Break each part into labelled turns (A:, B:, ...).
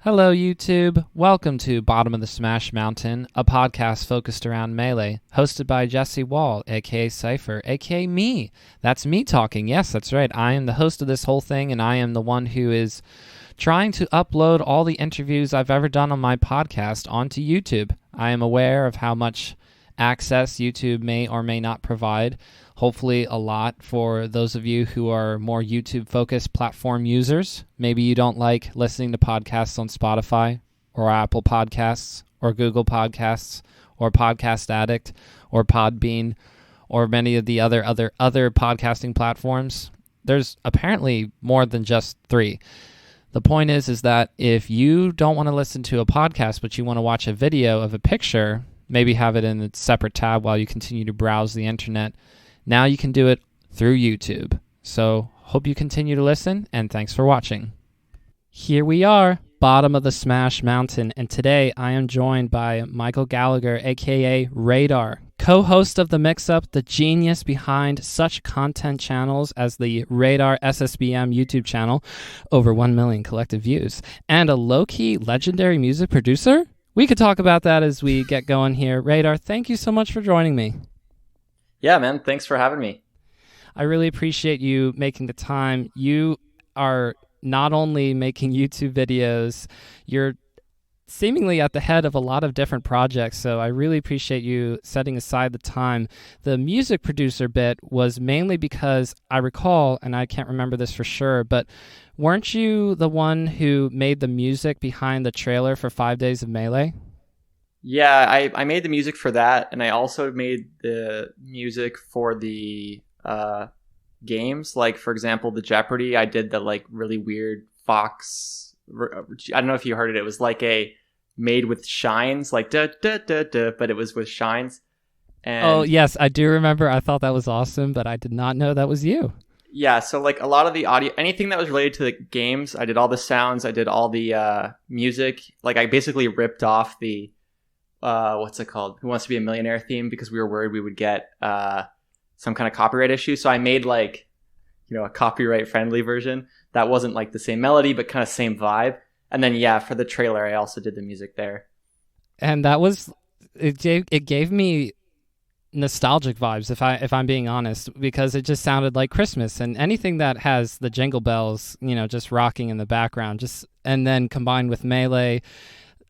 A: Hello, YouTube. Welcome to Bottom of the Smash Mountain, a podcast focused around Melee, hosted by Jesse Wall, aka Cypher, aka me. That's me talking. Yes, that's right. I am the host of this whole thing, and I am the one who is trying to upload all the interviews I've ever done on my podcast onto YouTube. I am aware of how much access YouTube may or may not provide. Hopefully a lot for those of you who are more YouTube-focused platform users. Maybe you don't like listening to podcasts on Spotify or Apple Podcasts or Google Podcasts or Podcast Addict or Podbean or many of the other podcasting platforms. There's apparently more than just 3. The point is that if you don't want to listen to a podcast but you want to watch a video of a picture, maybe have it in a separate tab while you continue to browse the internet, now you can do it through YouTube. So hope you continue to listen, and thanks for watching. Here we are, bottom of the Smash Mountain, and today I am joined by Michael Gallagher, aka Radar, co-host of The Mix-Up, the genius behind such content channels as the Radar SSBM YouTube channel, over 1 million collective views, and a low-key legendary music producer? We could talk about that as we get going here. Radar, thank you so much for joining me.
B: Yeah, man. Thanks for having me.
A: I really appreciate you making the time. You are not only making YouTube videos, you're seemingly at the head of a lot of different projects, so I really appreciate you setting aside the time. The music producer bit was mainly because I recall, and I can't remember this for sure, but weren't you the one who made the music behind the trailer for 5 Days of Melee?
B: Yeah, I made the music for that, and I also made the music for the games. Like, for example, the Jeopardy, I did the like really weird Fox. I don't know if you heard it. It was like a made with shines, like da da da da, but it was with shines. And
A: oh yes, I do remember. I thought that was awesome, but I did not know that was you.
B: Yeah, so like a lot of the audio, anything that was related to the games, I did all the sounds, I did all the music. Like I basically ripped off the what's it called? Who Wants to Be a Millionaire theme, because we were worried we would get some kind of copyright issue. So I made like, a copyright friendly version that wasn't like the same melody, but kind of same vibe. And then, yeah, for the trailer, I also did the music there.
A: And that was, it gave me nostalgic vibes, if I'm being honest, because it just sounded like Christmas, and anything that has the jingle bells, just rocking in the background, and then combined with Melee.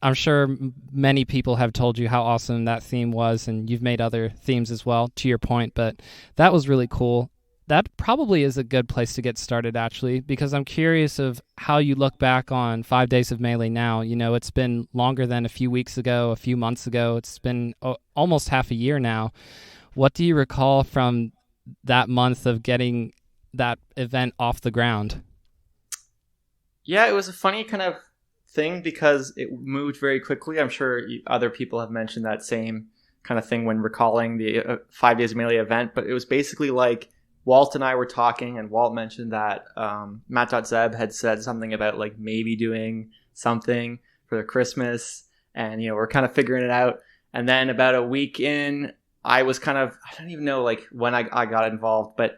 A: I'm sure many people have told you how awesome that theme was, and you've made other themes as well, to your point, but that was really cool. That probably is a good place to get started, actually, because I'm curious of how you look back on 5 Days of Melee now. It's been longer than a few weeks ago, a few months ago. It's been almost half a year now. What do you recall from that month of getting that event off the ground?
B: Yeah, it was a funny kind of thing because it moved very quickly. I'm sure other people have mentioned that same kind of thing when recalling the 5 Days of Melee event, but it was basically like Walt and I were talking, and Walt mentioned that Matt.Zeb had said something about like maybe doing something for the Christmas, and we're kind of figuring it out. And then about a week in, I don't even know like when I got involved, but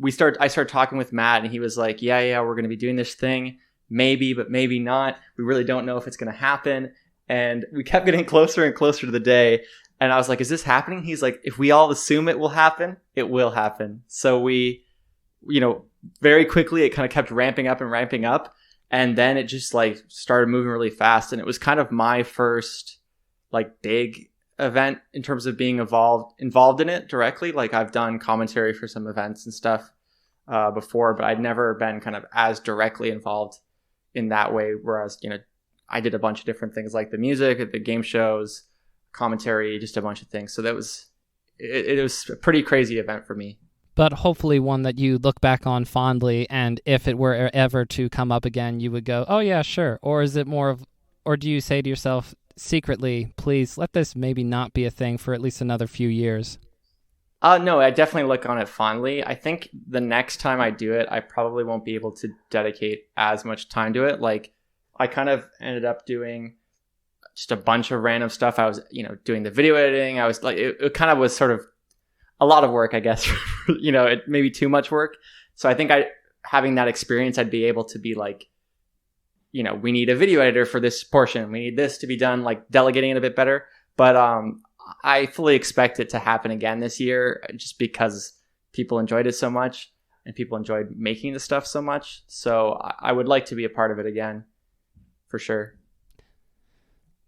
B: I started talking with Matt, and he was like, yeah, we're going to be doing this thing. Maybe, but maybe not. We really don't know if it's going to happen. And we kept getting closer and closer to the day. And I was like, is this happening? He's like, if we all assume it will happen, it will happen. So we, very quickly, it kind of kept ramping up. And then it just like started moving really fast. And it was kind of my first like big event in terms of being involved in it directly. Like I've done commentary for some events and stuff before, but I'd never been kind of as directly involved in that way, whereas I did a bunch of different things like the music, the game shows, commentary, just a bunch of things. So that was it was a pretty crazy event for me,
A: but hopefully one that you look back on fondly, and if it were ever to come up again, you would go, oh yeah, sure. Or is it more of, or do you say to yourself secretly, please let this maybe not be a thing for at least another few years?
B: No, I definitely look on it fondly. I think the next time I do it, I probably won't be able to dedicate as much time to it. Like, I kind of ended up doing just a bunch of random stuff. I was, doing the video editing. I was like, it kind of was sort of a lot of work, I guess. It maybe too much work. So I think having that experience, I'd be able to be like we need a video editor for this portion. We need this to be done, like delegating it a bit better. But I fully expect it to happen again this year, just because people enjoyed it so much and people enjoyed making the stuff so much. So I would like to be a part of it again, for sure.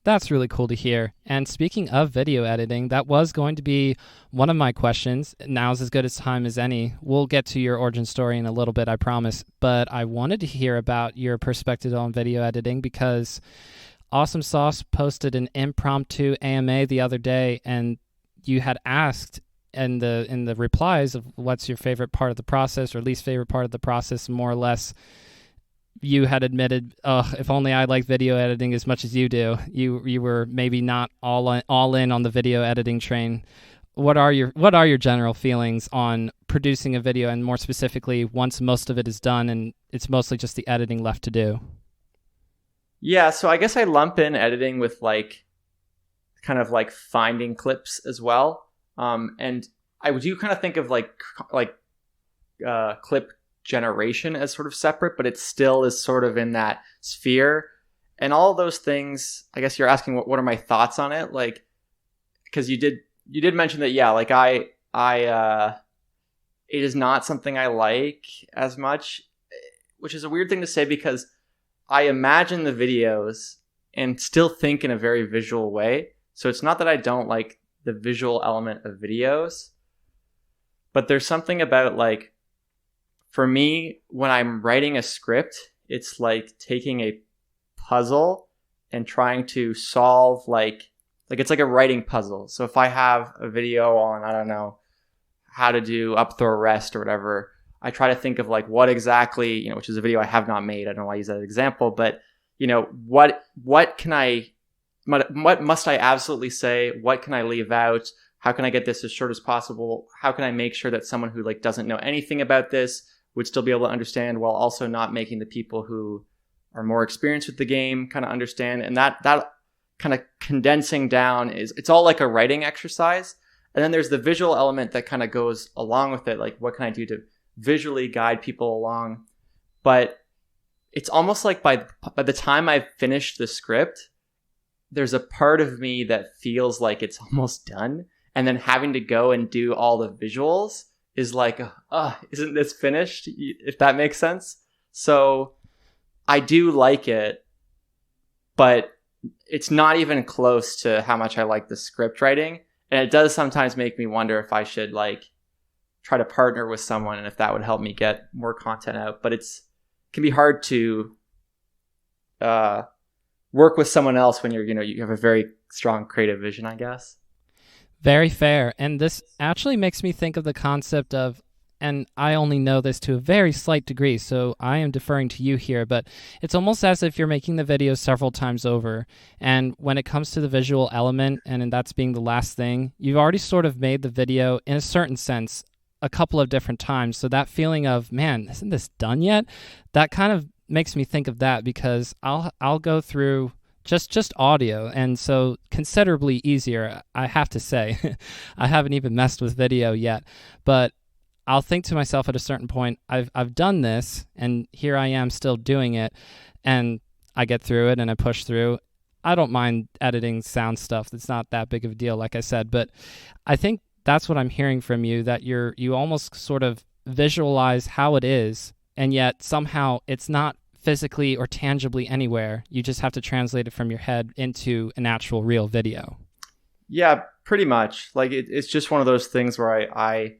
A: That's really cool to hear. And speaking of video editing, that was going to be one of my questions. Now's as good a time as any. We'll get to your origin story in a little bit, I promise. But I wanted to hear about your perspective on video editing, because Awesome Sauce posted an impromptu AMA the other day, and you had asked in the replies of what's your favorite part of the process or least favorite part of the process, more or less. You had admitted, if only I like video editing as much as you do. You were maybe not all in on the video editing train. What are your general feelings on producing a video, and more specifically, once most of it is done and it's mostly just the editing left to do?
B: Yeah, so I guess I lump in editing with kind of finding clips as well. And I do kind of think of clip generation as sort of separate, but it still is sort of in that sphere. And all those things, I guess you're asking what are my thoughts on it, because you did mention that, yeah, I it is not something I like as much, which is a weird thing to say, because I imagine the videos and still think in a very visual way. So it's not that I don't like the visual element of videos, but there's something about for me, when I'm writing a script, it's like taking a puzzle and trying to solve it's like a writing puzzle. So if I have a video on, I don't know, how to do up throw rest or whatever, I try to think of what exactly, which is a video I have not made. I don't know why I use that example, but what must I absolutely say? What can I leave out? How can I get this as short as possible? How can I make sure that someone who doesn't know anything about this would still be able to understand, while also not making the people who are more experienced with the game kind of understand? And that kind of condensing down it's all like a writing exercise. And then there's the visual element that kind of goes along with it. What can I do to visually guide people along? But it's almost like by the time I've finished the script, there's a part of me that feels like it's almost done. And then having to go and do all the visuals is isn't this finished? If that makes sense. So I do like it, but it's not even close to how much I like the script writing. And it does sometimes make me wonder if I should try to partner with someone, and if that would help me get more content out. But it can be hard to work with someone else when you have a very strong creative vision, I guess.
A: Very fair. And this actually makes me think of the concept of, and I only know this to a very slight degree, so I am deferring to you here, but it's almost as if you're making the video several times over. And when it comes to the visual element, and that's being the last thing, you've already sort of made the video, in a certain sense, a couple of different times. So that feeling of, man, isn't this done yet? That kind of makes me think of that, because I'll go through just audio, and so considerably easier, I have to say. I haven't even messed with video yet, but I'll think to myself at a certain point, I've done this, and here I am still doing it, and I get through it and I push through. I don't mind editing sound stuff. That's not that big of a deal, like I said, but I think that's what I'm hearing from you, that you almost sort of visualize how it is, and yet somehow it's not physically or tangibly anywhere. You just have to translate it from your head into an actual real video.
B: Yeah, pretty much. It's just one of those things where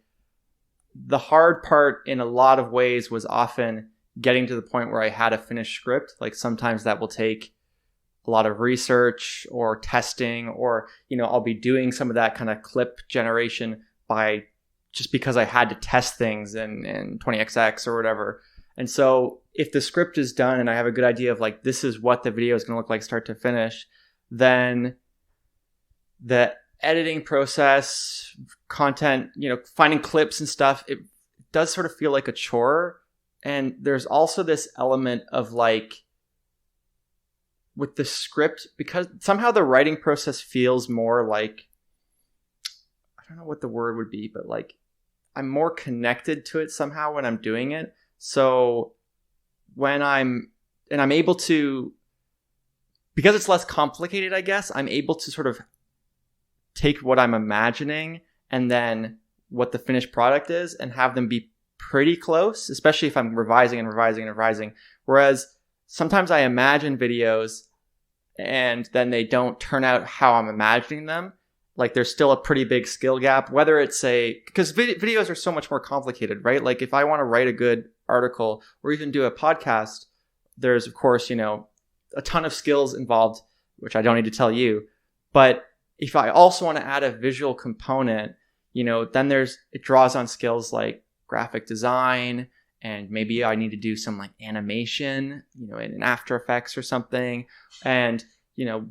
B: the hard part in a lot of ways was often getting to the point where I had a finished script. Sometimes that will take a lot of research or testing, or, I'll be doing some of that kind of clip generation just because I had to test things in 20XX or whatever. And so if the script is done and I have a good idea of this is what the video is going to look like start to finish, then the editing process, content, finding clips and stuff, it does sort of feel like a chore. And there's also this element of with the script, because somehow the writing process feels more I don't know what the word would be, but I'm more connected to it somehow when I'm doing it. So when I'm I'm able to, because it's less complicated, I guess, I'm able to sort of take what I'm imagining and then what the finished product is and have them be pretty close, especially if I'm revising and revising and revising. Whereas sometimes I imagine videos and then they don't turn out how I'm imagining them. Like there's still a pretty big skill gap, whether it's because videos are so much more complicated, right? Like if I want to write a good article or even do a podcast, there's of course, a ton of skills involved, which I don't need to tell you. But if I also want to add a visual component, then it draws on skills like graphic design, and maybe I need to do some like animation, in After Effects or something. And,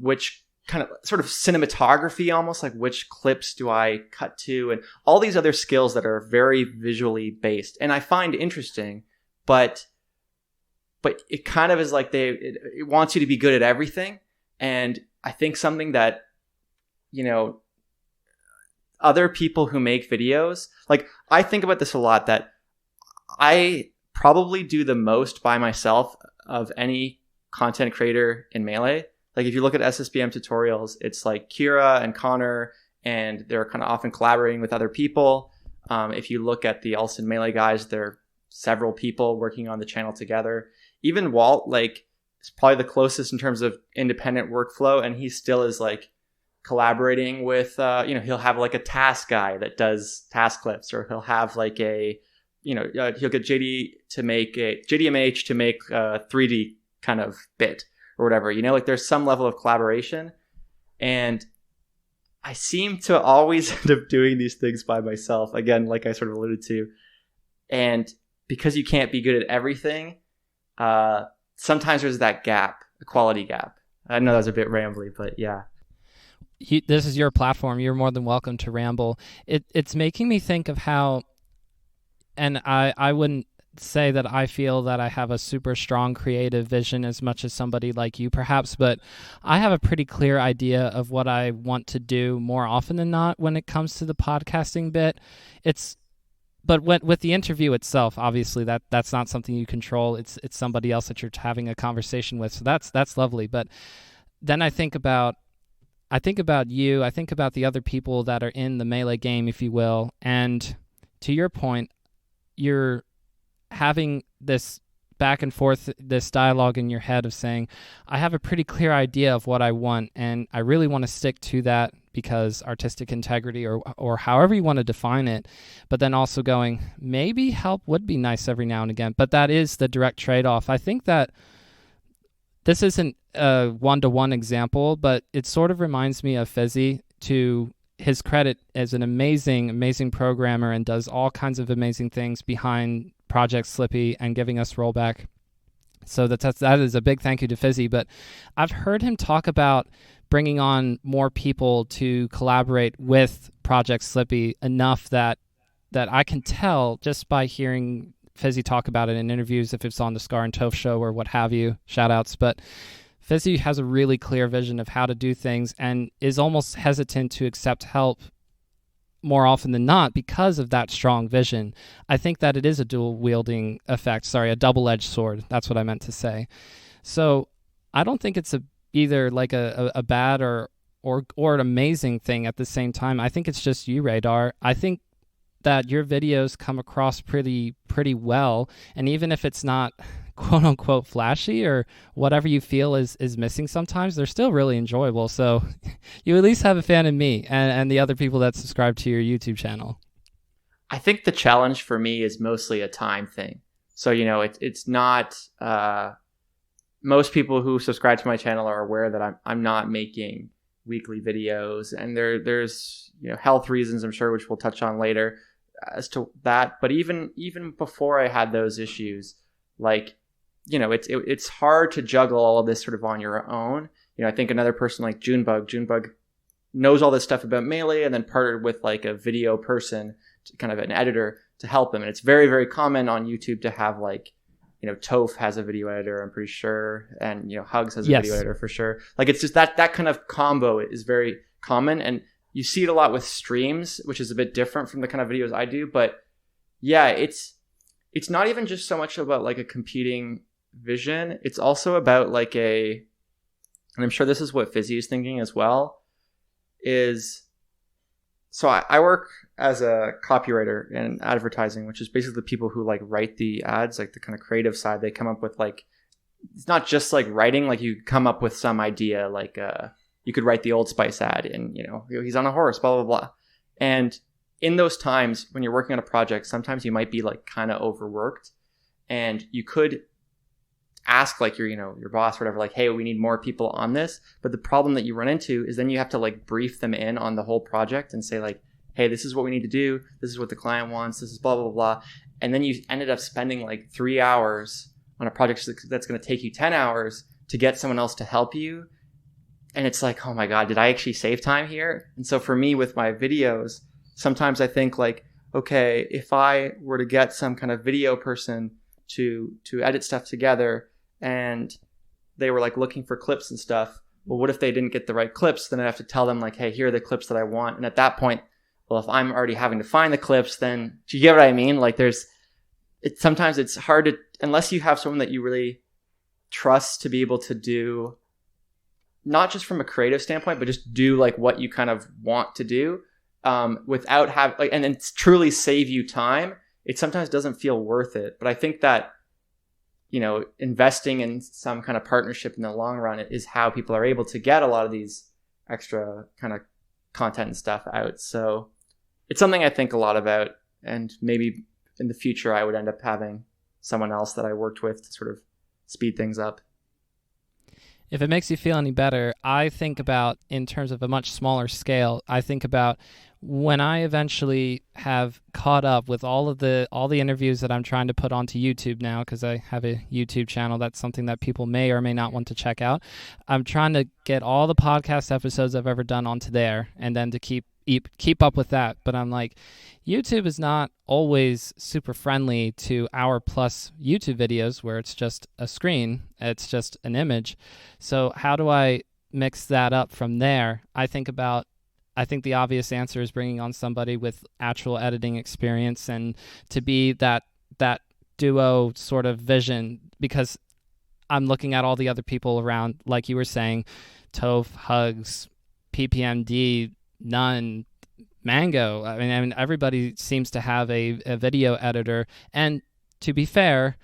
B: which kind of sort of cinematography, almost like which clips do I cut to, and all these other skills that are very visually based. And I find interesting, but it kind of is like it wants you to be good at everything. And I think something that, other people who make videos, like I think about this a lot, that I probably do the most by myself of any content creator in Melee. Like if you look at SSBM tutorials, it's like Kira and Connor, and they're kind of often collaborating with other people. If you look at the Ulsan Melee guys, there are several people working on the channel together. Even Walt, like, is probably the closest in terms of independent workflow, and he still is like collaborating with, he'll have like a task guy that does task clips, or he'll have like he'll get JDMH to make a 3D kind of bit or whatever, like there's some level of collaboration. And I seem to always end up doing these things by myself, again, like I sort of alluded to. And because you can't be good at everything, sometimes there's that gap, a quality gap. I know that was a bit rambly, but yeah.
A: This is your platform. You're more than welcome to ramble. It's making me think of how, and I wouldn't say that I feel that I have a super strong creative vision as much as somebody like you perhaps, but I have a pretty clear idea of what I want to do more often than not when it comes to the podcasting bit. But with the interview itself, obviously that's not something you control. It's somebody else that you're having a conversation with. So that's lovely. But then I think about you, I think about the other people that are in the Melee game, if you will. And to your point, you're having this back and forth, this dialogue in your head of saying, I have a pretty clear idea of what I want, and I really want to stick to that because artistic integrity or however you want to define it, but then also going, maybe help would be nice every now and again. But that is the direct trade-off. I think that this isn't a one-to-one example, but it sort of reminds me of Fizzy, to his credit, as an amazing, amazing programmer, and does all kinds of amazing things behind Project Slippy and giving us rollback. So that is a big thank you to Fizzy. But I've heard him talk about bringing on more people to collaborate with Project Slippy enough that I can tell just by hearing Fizzy talk about it in interviews, if it's on the Scar and Toph show or what have you, shout outs. But Fizzy has a really clear vision of how to do things and is almost hesitant to accept help more often than not because of that strong vision. I think that it is a dual-wielding effect. Sorry, a double-edged sword. That's what I meant to say. So I don't think it's either like a bad or an amazing thing at the same time. I think it's just you, Radar. I think that your videos come across pretty well, and even if it's not quote unquote flashy or whatever you feel is missing sometimes, they're still really enjoyable. So you at least have a fan in me and the other people that subscribe to your YouTube channel.
B: I think the challenge for me is mostly a time thing. So, it's not, most people who subscribe to my channel are aware that I'm not making weekly videos, and there's, health reasons, I'm sure, which we'll touch on later as to that. But even before I had those issues, like, it's hard to juggle all of this sort of on your own. I think another person like Junebug knows all this stuff about Melee and then partnered with like a video person, kind of an editor, to help him. And it's very, very common on YouTube to have like, Toph has a video editor, I'm pretty sure. And, Hugs has a video editor for sure. Like, it's just that kind of combo is very common. And you see it a lot with streams, which is a bit different from the kind of videos I do. But yeah, it's not even just so much about like a competing vision, it's also about like and I'm sure this is what Fizzy is thinking as well, so I work as a copywriter in advertising, which is basically the people who like write the ads, like the kind of creative side. They come up with like, it's not just like writing, like you come up with some idea, like you could write the Old Spice ad and, he's on a horse, blah, blah, blah. And in those times when you're working on a project, sometimes you might be like kind of overworked, and you could ask like your boss or whatever, like, hey, we need more people on this. But the problem that you run into is then you have to like brief them in on the whole project and say like, hey, this is what we need to do. This is what the client wants. This is blah, blah, blah. And then you ended up spending like 3 hours on a project that's going to take you 10 hours to get someone else to help you. And it's like, oh my God, did I actually save time here? And so for me with my videos, sometimes I think like, okay, if I were to get some kind of video person to edit stuff together and they were like looking for clips and stuff, well, what if they didn't get the right clips? Then I have to tell them like, hey, here are the clips that I want. And at that point, well, if I'm already having to find the clips, then do you get what I mean? Like sometimes it's hard to, unless you have someone that you really trust to be able to do, not just from a creative standpoint, but just do like what you kind of want to do without having like, and it's truly save you time. It sometimes doesn't feel worth it. But I think that, investing in some kind of partnership in the long run is how people are able to get a lot of these extra kind of content and stuff out. So it's something I think a lot about, and maybe in the future I would end up having someone else that I worked with to sort of speed things up.
A: If it makes you feel any better, I think about, in terms of a much smaller scale, I think about when I eventually have caught up with all the interviews that I'm trying to put onto YouTube now, because I have a YouTube channel. That's something that people may or may not want to check out. I'm trying to get all the podcast episodes I've ever done onto there, and then to keep up with that. But I'm like, YouTube is not always super friendly to hour-plus YouTube videos where it's just a screen, it's just an image. So how do I mix that up from there? I think the obvious answer is bringing on somebody with actual editing experience and to be that duo sort of vision, because I'm looking at all the other people around, like you were saying, Toph, Hugs, PPMD, None, Mango. I mean, everybody seems to have a video editor. And to be fair,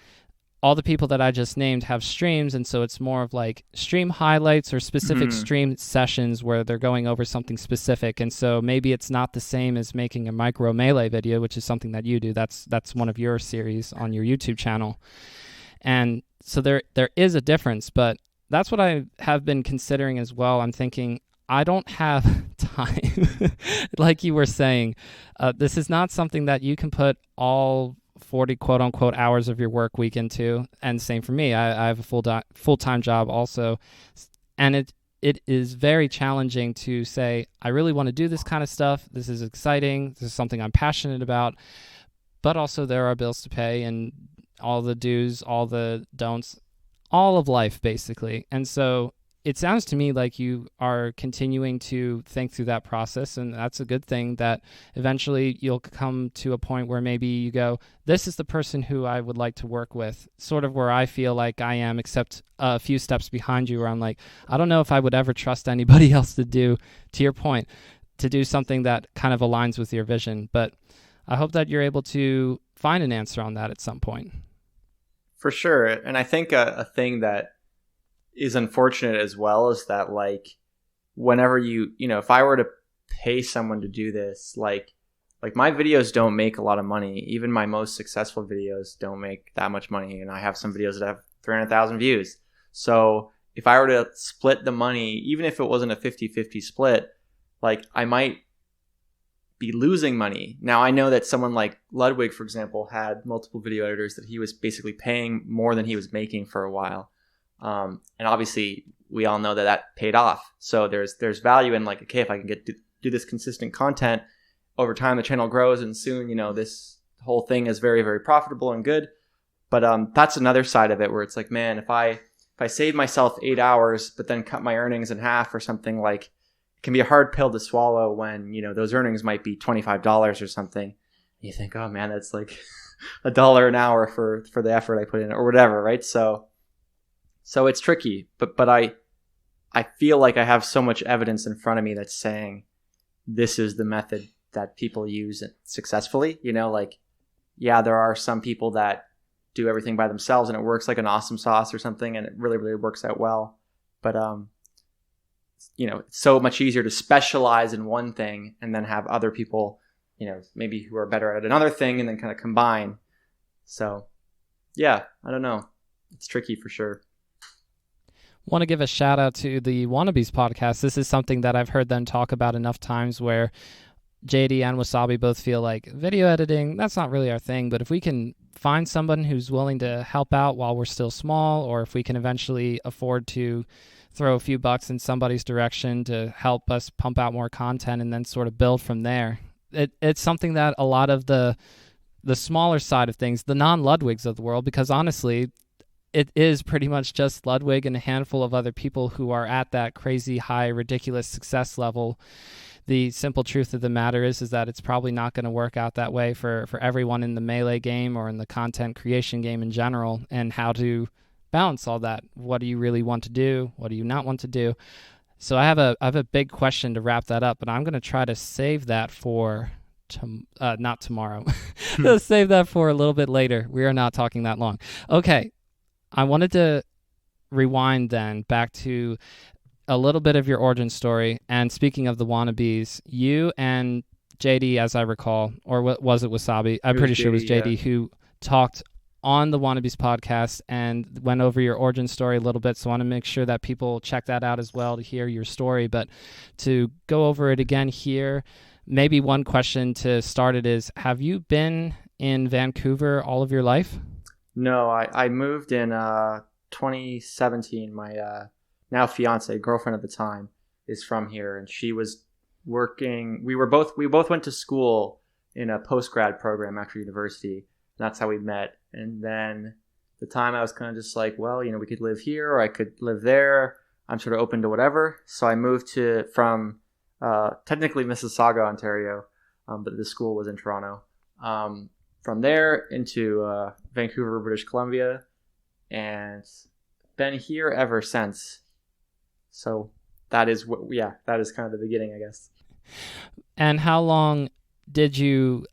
A: all the people that I just named have streams, and so it's more of like stream highlights or specific stream sessions where they're going over something specific. And so maybe it's not the same as making a micro melee video, which is something that you do. That's one of your series on your YouTube channel. And so there is a difference, but that's what I have been considering as well. I'm thinking, I don't have time. Like you were saying, this is not something that you can put all 40 quote unquote hours of your work week into. And same for me. I have a full-time job also. And it is very challenging to say, I really want to do this kind of stuff. This is exciting. This is something I'm passionate about. But also there are bills to pay and all the do's, all the don'ts, all of life basically. And so it sounds to me like you are continuing to think through that process, and that's a good thing, that eventually you'll come to a point where maybe you go, this is the person who I would like to work with, sort of where I feel like I am, except a few steps behind you, where I'm like, I don't know if I would ever trust anybody else to do, to your point, to do something that kind of aligns with your vision. But I hope that you're able to find an answer on that at some point.
B: For sure. And I think a thing that is unfortunate as well is that like whenever if I were to pay someone to do this, like my videos don't make a lot of money. Even my most successful videos don't make that much money, and I have some videos that have 300,000 views. So if I were to split the money, even if it wasn't a 50-50 split, like I might be losing money. Now I know that someone like Ludwig, for example, had multiple video editors that he was basically paying more than he was making for a while. And obviously we all know that paid off. So there's value in like, okay, if I can do this consistent content over time, the channel grows, and soon, this whole thing is very, very profitable and good. But that's another side of it where it's like, man, if I save myself 8 hours, but then cut my earnings in half or something, like it can be a hard pill to swallow when, those earnings might be $25 or something. You think, oh man, that's like $1 an hour for the effort I put in or whatever. Right. So So it's tricky, but I feel like I have so much evidence in front of me that's saying this is the method that people use successfully. Like, yeah, there are some people that do everything by themselves and it works like an awesome sauce or something, and it really, really works out well. But, it's so much easier to specialize in one thing and then have other people, maybe who are better at another thing and then kind of combine. So, yeah, I don't know. It's tricky for sure.
A: Want to give a shout out to the Wannabes podcast. This is something that I've heard them talk about enough times where JD and Wasabi both feel like video editing, that's not really our thing, but if we can find someone who's willing to help out while we're still small, or if we can eventually afford to throw a few bucks in somebody's direction to help us pump out more content and then sort of build from there. It's something that a lot of the smaller side of things, the non-Ludwigs of the world, because honestly, it is pretty much just Ludwig and a handful of other people who are at that crazy high, ridiculous success level. The simple truth of the matter is that it's probably not going to work out that way for everyone in the Melee game or in the content creation game in general, and how to balance all that. What do you really want to do? What do you not want to do? So I have a big question to wrap that up, but I'm going to try to save that for not tomorrow. Let's save that for a little bit later. We are not talking that long. Okay. I wanted to rewind then back to a little bit of your origin story. And speaking of the Wannabes, you and JD, as I recall, or was it Wasabi? I'm pretty sure it was JD, who talked on the Wannabes podcast and went over your origin story a little bit. So I want to make sure that people check that out as well to hear your story. But to go over it again here, maybe one question to start it is, have you been in Vancouver all of your life?
B: No, I moved in 2017. My now fiance, girlfriend at the time, is from here, and she was working. We both went to school in a post-grad program after university. That's how we met. And then the time I was kind of just like, well, we could live here or I could live there. I'm sort of open to whatever. So I moved from technically Mississauga, Ontario, but the school was in Toronto. From there into Vancouver, British Columbia, and been here ever since. So that is that is kind of the beginning, I guess.
A: And how long did you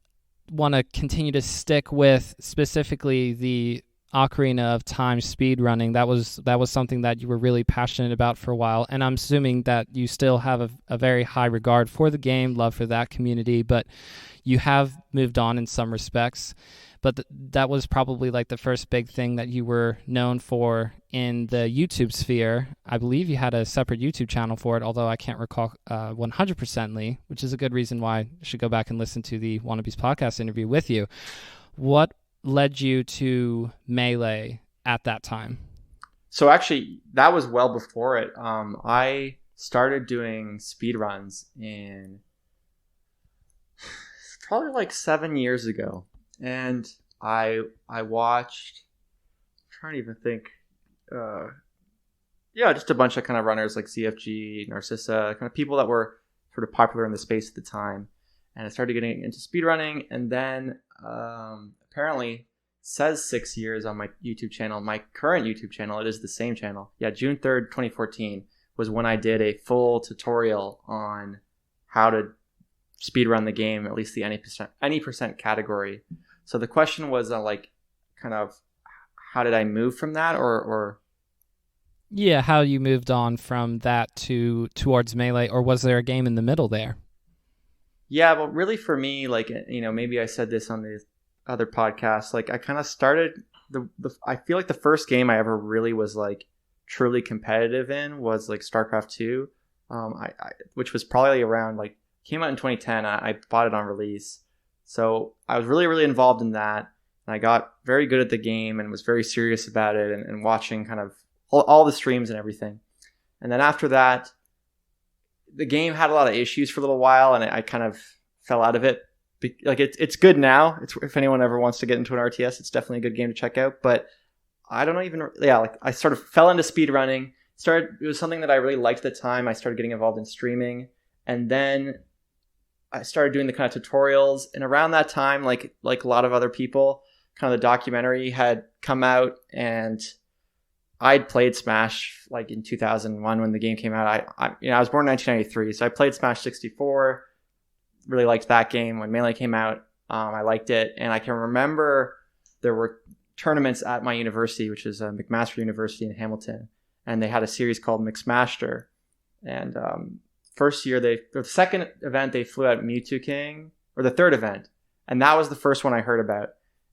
A: want to continue to stick with specifically the Ocarina of Time speedrunning? That was something that you were really passionate about for a while, and I'm assuming that you still have a very high regard for the game, love for that community, but you have moved on in some respects. But that was probably like the first big thing that you were known for in the YouTube sphere. I believe you had a separate YouTube channel for it, although I can't recall 100%ly, which is a good reason why I should go back and listen to the Wannabes podcast interview with you. What led you to Melee at that time?
B: So actually, that was well before it. I started doing speedruns in probably like 7 years ago. And I watched, I'm trying to even think, just a bunch of kind of runners like CFG, Narcissa, kind of people that were sort of popular in the space at the time. And I started getting into speedrunning, and then apparently says 6 years on my YouTube channel. My current YouTube channel, it is the same channel. Yeah, June 3rd, 2014 was when I did a full tutorial on how to speedrun the game, at least the any percent category. So the question was kind of how did I move from that or
A: yeah, how you moved on from that towards Melee, or was there a game in the middle there?
B: Yeah, but really for me, maybe I said this on the other podcast, I kind of started I feel like the first game I ever really was truly competitive in was StarCraft 2, which was probably around came out in 2010. I bought it on release. So I was really, really involved in that. And I got very good at the game and was very serious about it and watching kind of all the streams and everything. And then after that, the game had a lot of issues for a little while and I kind of fell out of it. It's good now. If anyone ever wants to get into an RTS, it's definitely a good game to check out. But I don't know even, I sort of fell into speedrunning. It was something that I really liked at the time. I started getting involved in streaming. And then I started doing the kind of tutorials, and around that time, like a lot of other people, kind of the documentary had come out, and I'd played Smash like in 2001 when the game came out. I was born in 1993, so I played Smash 64. Really liked that game. When Melee came out, I liked it, and I can remember there were tournaments at my university, which is McMaster University in Hamilton, and they had a series called McSmaster. And the second event they flew out Mewtwo King, or the third event, and that was the first one I heard about.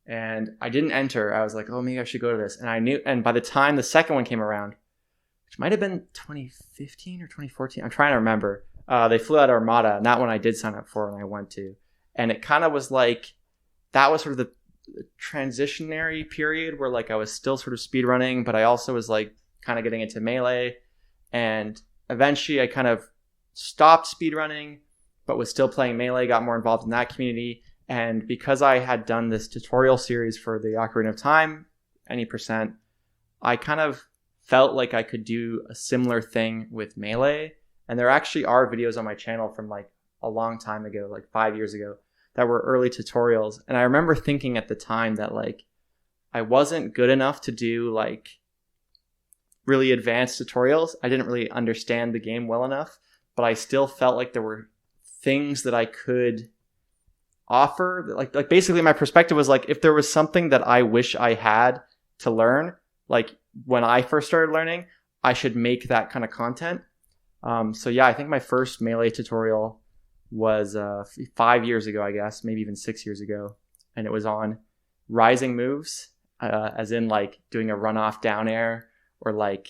B: And I didn't enter. I was like, oh, maybe I should go to this. And I knew. And by the time the second one came around, which might have been 2015 or 2014, I'm trying to remember. They flew out Armada, and that one I did sign up for and I went to. And it kind of was like, that was sort of the transitionary period where like I was still sort of speedrunning, but I also was like kind of getting into Melee. And eventually I kind of stopped speedrunning, but was still playing Melee, got more involved in that community. And because I had done this tutorial series for the Ocarina of Time, any percent, I kind of felt like I could do a similar thing with Melee. And there actually are videos on my channel from like a long time ago, like 5 years ago, that were early tutorials. And I remember thinking at the time that like I wasn't good enough to do like really advanced tutorials. I didn't really understand the game well enough, but I still felt like there were things that I could offer. Like basically my perspective was like, if there was something that I wish I had to learn, like when I first started learning, I should make that kind of content. So yeah, I think my first Melee tutorial was 5 years ago, I guess, maybe even 6 years ago. And it was on rising moves, as in like doing a runoff down air, or like,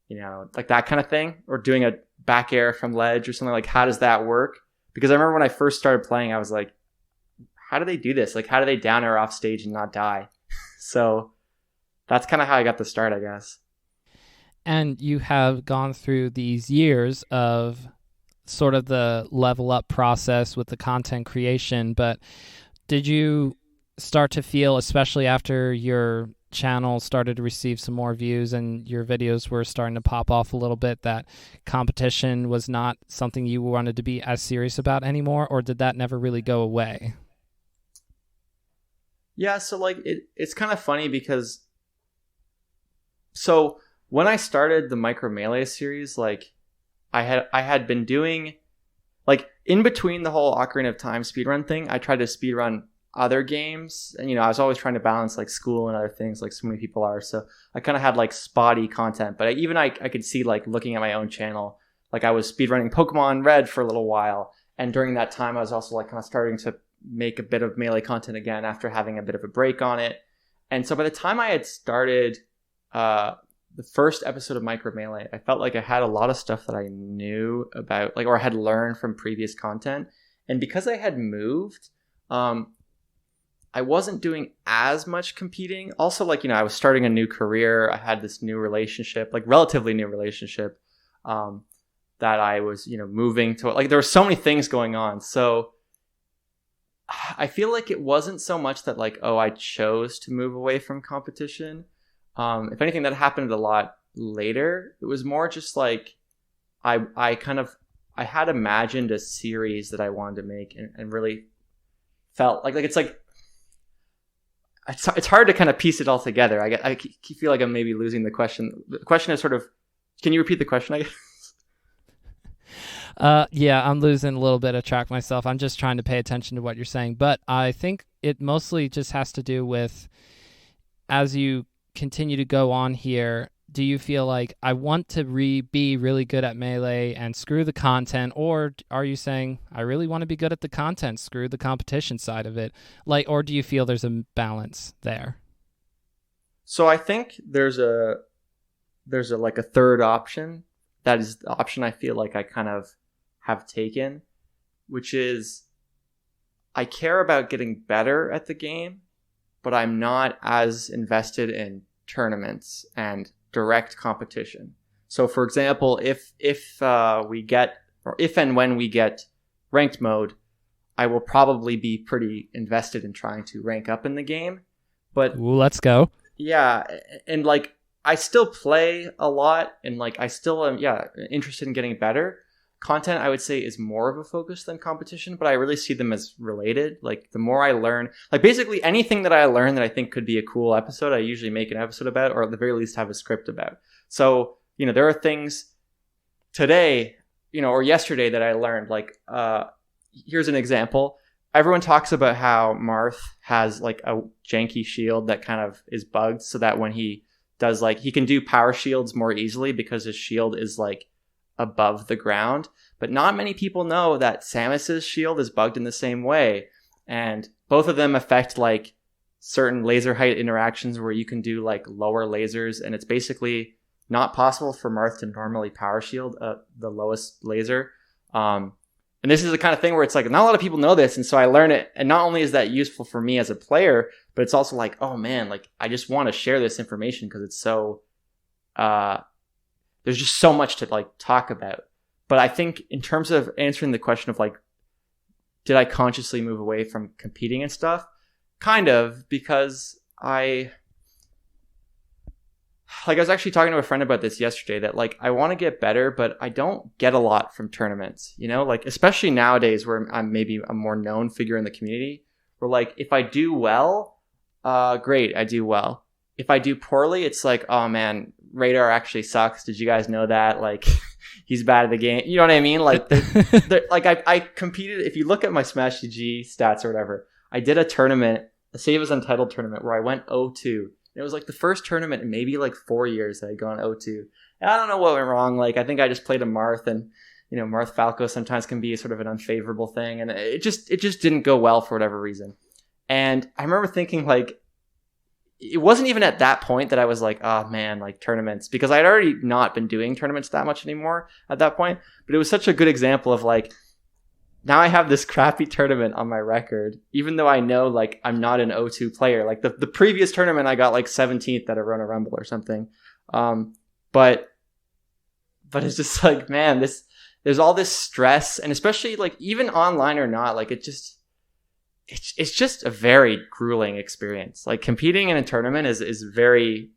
B: you know, like that kind of thing, or doing a back air from ledge or something. Like, how does that work? Because I remember when I first started playing, I was like, how do they do this? Like, how do they down air off stage and not die? So that's kind of how I got the start, I guess.
A: And you have gone through these years of sort of the level up process with the content creation, but did you start to feel, especially after your channel started to receive some more views and your videos were starting to pop off a little bit, that competition was not something you wanted to be as serious about anymore, or did that never really go away?
B: Yeah, so like it's kind of funny because so when I started the Micro Melee series, like I had been doing, like in between the whole Ocarina of Time speedrun thing, I tried to speedrun other games, and you know, I was always trying to balance like school and other things, like so many people are. So I kind of had like spotty content, but I could see, like looking at my own channel, like I was speedrunning Pokemon Red for a little while, and during that time I was also like kind of starting to make a bit of Melee content again after having a bit of a break on it. And so by the time I had started the first episode of Micro Melee, I felt like I had a lot of stuff that I knew about, like, or I had learned from previous content. And because I had moved, I wasn't doing as much competing. Also, like, you know, I was starting a new career. I had this new relationship, like relatively new relationship, that I was, you know, moving to. Like, there were so many things going on. So I feel like it wasn't so much that like, oh, I chose to move away from competition. If anything, that happened a lot later. It was more just like I had imagined a series that I wanted to make, and really felt like it's like it's hard to kind of piece it all together. I feel like I'm maybe losing the question. The question is sort of, can you repeat the question, I guess?
A: Yeah, I'm losing a little bit of track myself. I'm just trying to pay attention to what you're saying, but I think it mostly just has to do with, as you continue to go on here, do you feel like I want to be really good at Melee and screw the content, or are you saying I really want to be good at the content, screw the competition side of it? Like, or do you feel there's a balance there?
B: So I think there's a like a third option. That is the option I feel like I kind of have taken, which is I care about getting better at the game, but I'm not as invested in tournaments and direct competition. So for example, if and when we get ranked mode, I will probably be pretty invested in trying to rank up in the game. But
A: ooh, let's go.
B: Yeah, and like I still play a lot, and like I still am interested in getting better, content, I would say, is more of a focus than competition, but I really see them as related. Like the more I learn, like basically anything that I learn that I think could be a cool episode, I usually make an episode about, or at the very least have a script about. So, there are things today, or yesterday that I learned, like, here's an example. Everyone talks about how Marth has like a janky shield that kind of is bugged so that when he does, like, he can do power shields more easily because his shield is like above the ground. But not many people know that Samus's shield is bugged in the same way. And both of them affect like certain laser height interactions where you can do like lower lasers. And it's basically not possible for Marth to normally power shield the lowest laser. And this is the kind of thing where it's like, not a lot of people know this. And so I learn it. And not only is that useful for me as a player, but it's also like, oh man, like I just want to share this information because it's so, there's just so much to like talk about. But I think in terms of answering the question of like, did I consciously move away from competing and stuff? Kind of, because I was actually talking to a friend about this yesterday, that like I want to get better, but I don't get a lot from tournaments, like especially nowadays where I'm maybe a more known figure in the community, where like if I do well, great, I do well. If I do poorly, it's like, oh man, Radar actually sucks. Did you guys know that? Like he's bad at the game. You know what I mean? Like like I competed. If you look at my Smash GG stats or whatever, I did a tournament, a Save as Untitled tournament, where I went 0-2. It was like the first tournament in maybe like 4 years that I'd gone 0-2. And I don't know what went wrong. Like I think I just played a Marth, and Marth Falco sometimes can be sort of an unfavorable thing, and it just didn't go well for whatever reason. And I remember thinking like, it wasn't even at that point that I was like, oh man, like tournaments, because I'd already not been doing tournaments that much anymore at that point. But it was such a good example of like, now I have this crappy tournament on my record, even though I know like I'm not an 0-2 player. Like the previous tournament, I got like 17th at a Run a Rumble or something. But it's just like, man, there's all this stress, and especially like even online or not, like it's just a very grueling experience. Like competing in a tournament is very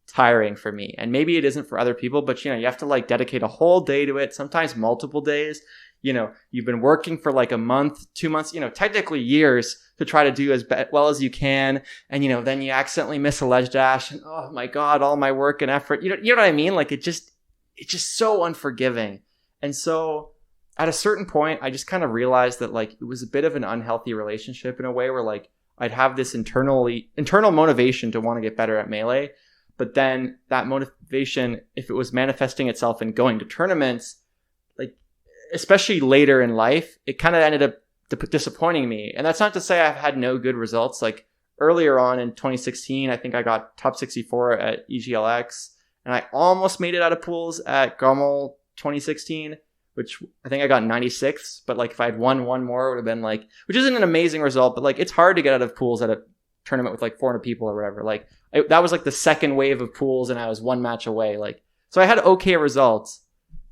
B: tiring for me, and maybe it isn't for other people, but you have to like dedicate a whole day to it, sometimes multiple days. You've been working for like a month, 2 months, technically years to try to do as well as you can. And, then you accidentally miss a ledge dash, and oh my God, all my work and effort, you know what I mean? Like it's just so unforgiving. And so at a certain point, I just kind of realized that like it was a bit of an unhealthy relationship in a way, where like I'd have this internal motivation to want to get better at Melee. But then that motivation, if it was manifesting itself in going to tournaments, like especially later in life, it kind of ended up disappointing me. And that's not to say I've had no good results. Like earlier on in 2016, I think I got top 64 at EGLX, and I almost made it out of pools at Gommel 2016, which I think I got 96th. But like if I had won one more, it would have been like, which isn't an amazing result, but like it's hard to get out of pools at a tournament with like 400 people or whatever. Like that was like the second wave of pools, and I was one match away. Like, so I had okay results,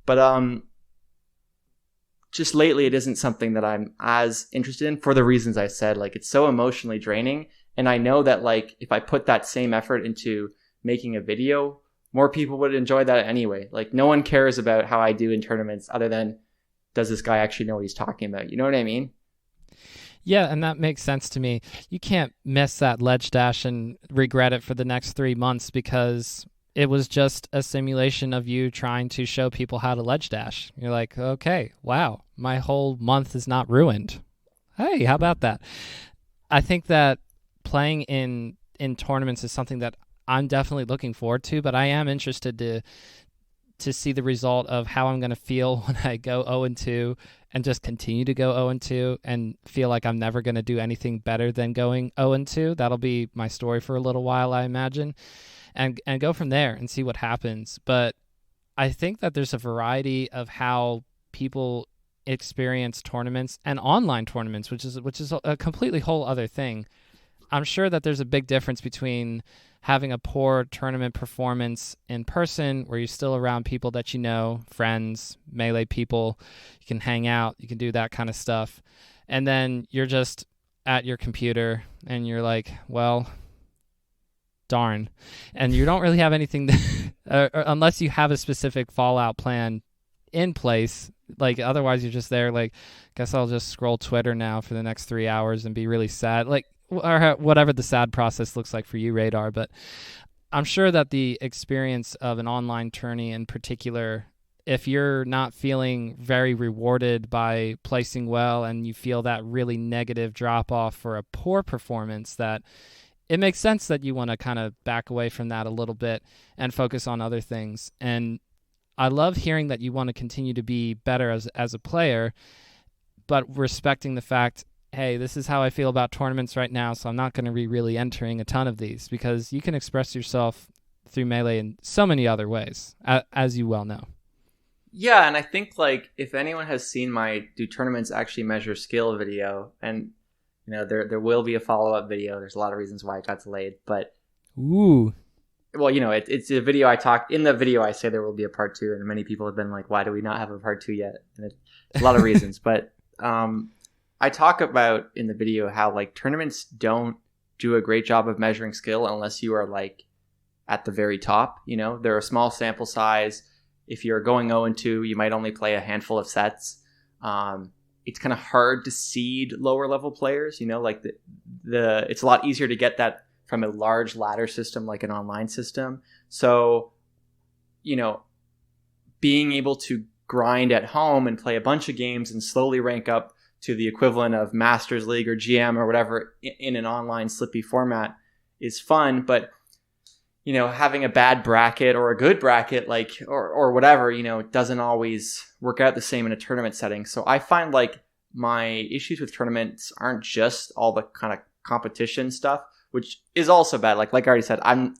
B: but just lately it isn't something that I'm as interested in for the reasons I said. Like it's so emotionally draining, and I know that like if I put that same effort into making a video, more people would enjoy that anyway. Like no one cares about how I do in tournaments other than, does this guy actually know what he's talking about? You know what I mean?
A: Yeah, and that makes sense to me. You can't miss that ledge dash and regret it for the next 3 months because it was just a simulation of you trying to show people how to ledge dash. You're like, okay, wow, my whole month is not ruined. Hey, how about that? I think that playing in tournaments is something that I'm definitely looking forward to, but I am interested to see the result of how I'm going to feel when I go 0-2 and just continue to go 0-2 and feel like I'm never going to do anything better than going 0-2. That'll be my story for a little while, I imagine, and go from there and see what happens. But I think that there's a variety of how people experience tournaments and online tournaments, which is a completely whole other thing. I'm sure that there's a big difference between having a poor tournament performance in person, where you're still around people that you know, friends, Melee people, you can hang out, you can do that kind of stuff, and then you're just at your computer and you're like, well, darn, and you don't really have anything to, unless you have a specific Fallout plan in place, Like, otherwise you're just there, like, guess I'll just scroll Twitter now for the next 3 hours and be really sad. Like, or whatever the sad process looks like for you, Radar. But I'm sure that the experience of an online tourney in particular, if you're not feeling very rewarded by placing well and you feel that really negative drop off for a poor performance, that it makes sense that you want to kind of back away from that a little bit and focus on other things. And I love hearing that you want to continue to be better as a player, but respecting the fact, hey, this is how I feel about tournaments right now, so I'm not going to be really entering a ton of these, because you can express yourself through Melee in so many other ways, as you well know.
B: Yeah, and I think, like, if anyone has seen my Do Tournaments Actually Measure Skill video, and, you know, there will be a follow-up video. There's a lot of reasons why it got delayed, but...
A: Ooh.
B: Well, you know, it's a video in the video I say there will be a part 2, and many people have been like, why do we not have a part 2 yet? And it's a lot of reasons, but I talk about in the video how, like, tournaments don't do a great job of measuring skill unless you are, like, at the very top. You know, they're a small sample size. If you're going 0-2, you might only play a handful of sets. It's kind of hard to seed lower level players, you know, like the it's a lot easier to get that from a large ladder system like an online system. So, you know, being able to grind at home and play a bunch of games and slowly rank up to the equivalent of Masters League or GM or whatever in an online slippy format is fun. But, you know, having a bad bracket or a good bracket, like, or whatever, you know, doesn't always work out the same in a tournament setting. So I find, like, my issues with tournaments aren't just all the kind of competition stuff, which is also bad. Like I already said, I'm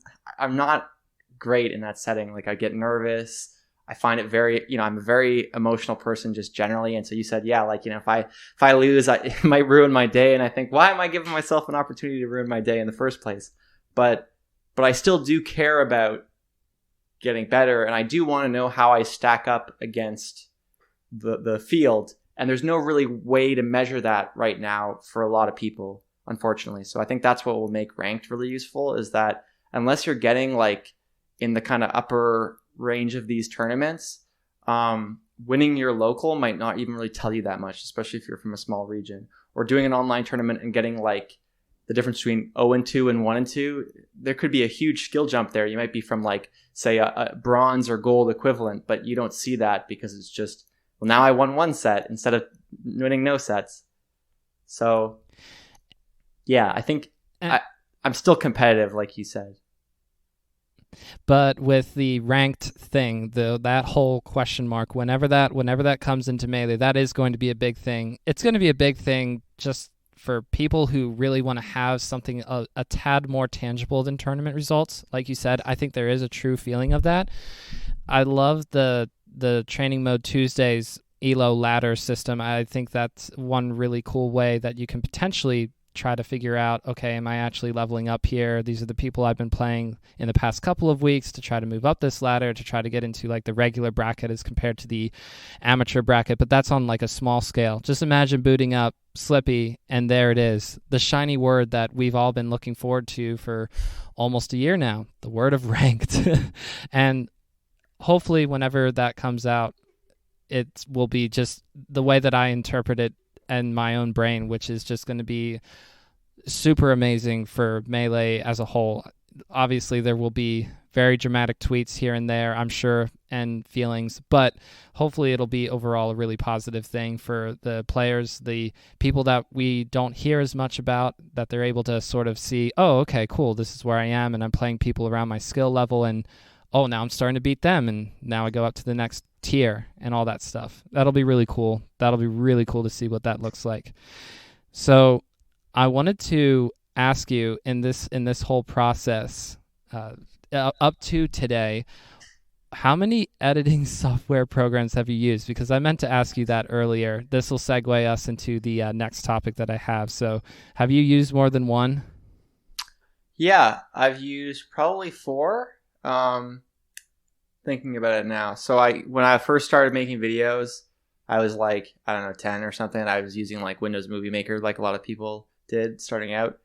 B: not great in that setting. Like, I get nervous. I find it very, you know, I'm a very emotional person just generally. And so you said, yeah, like, you know, if I lose, it might ruin my day. And I think, why am I giving myself an opportunity to ruin my day in the first place? But I still do care about getting better. And I do want to know how I stack up against the field. And there's no really way to measure that right now for a lot of people, unfortunately. So I think that's what will make ranked really useful, is that unless you're getting, like, in the kind of upper range of these tournaments, winning your local might not even really tell you that much, especially if you're from a small region. Or doing an online tournament and getting, like, the difference between 0-2 and 1-2, there could be a huge skill jump there. You might be from, like, say a bronze or gold equivalent, but you don't see that because it's just, well, now I won one set instead of winning no sets. So yeah, I think I'm still competitive, like you said.
A: But with the ranked thing, that whole question mark, whenever that comes into Melee, that is going to be a big thing. It's going to be a big thing just for people who really want to have something a tad more tangible than tournament results. Like you said, I think there is a true feeling of that. I love the Training Mode Tuesdays ELO ladder system. I think that's one really cool way that you can potentially try to figure out, okay, am I actually leveling up here? These are the people I've been playing in the past couple of weeks to try to move up this ladder, to try to get into, like, the regular bracket as compared to the amateur bracket. But that's on, like, a small scale. Just imagine booting up Slippy, and there it is, the shiny word that we've all been looking forward to for almost a year now, the word of ranked. And hopefully whenever that comes out, it will be just the way that I interpret it and my own brain, which is just going to be super amazing for Melee as a whole. Obviously, there will be very dramatic tweets here and there, I'm sure, and feelings, but hopefully it'll be overall a really positive thing for the players, the people that we don't hear as much about, that they're able to sort of see, oh, okay, cool, this is where I am, and I'm playing people around my skill level, and oh, now I'm starting to beat them, and now I go up to the next tier and all that stuff. That'll be really cool. That'll be really cool to see what that looks like. So I wanted to ask you, in this whole process up to today, how many editing software programs have you used? Because I meant to ask you that earlier. This will segue us into the next topic that I have. So have you used more than one?
B: Yeah, I've used probably 4. Thinking about it now. So when I first started making videos, I was like, I don't know, 10 or something. I was using, like, Windows Movie Maker, like a lot of people did starting out.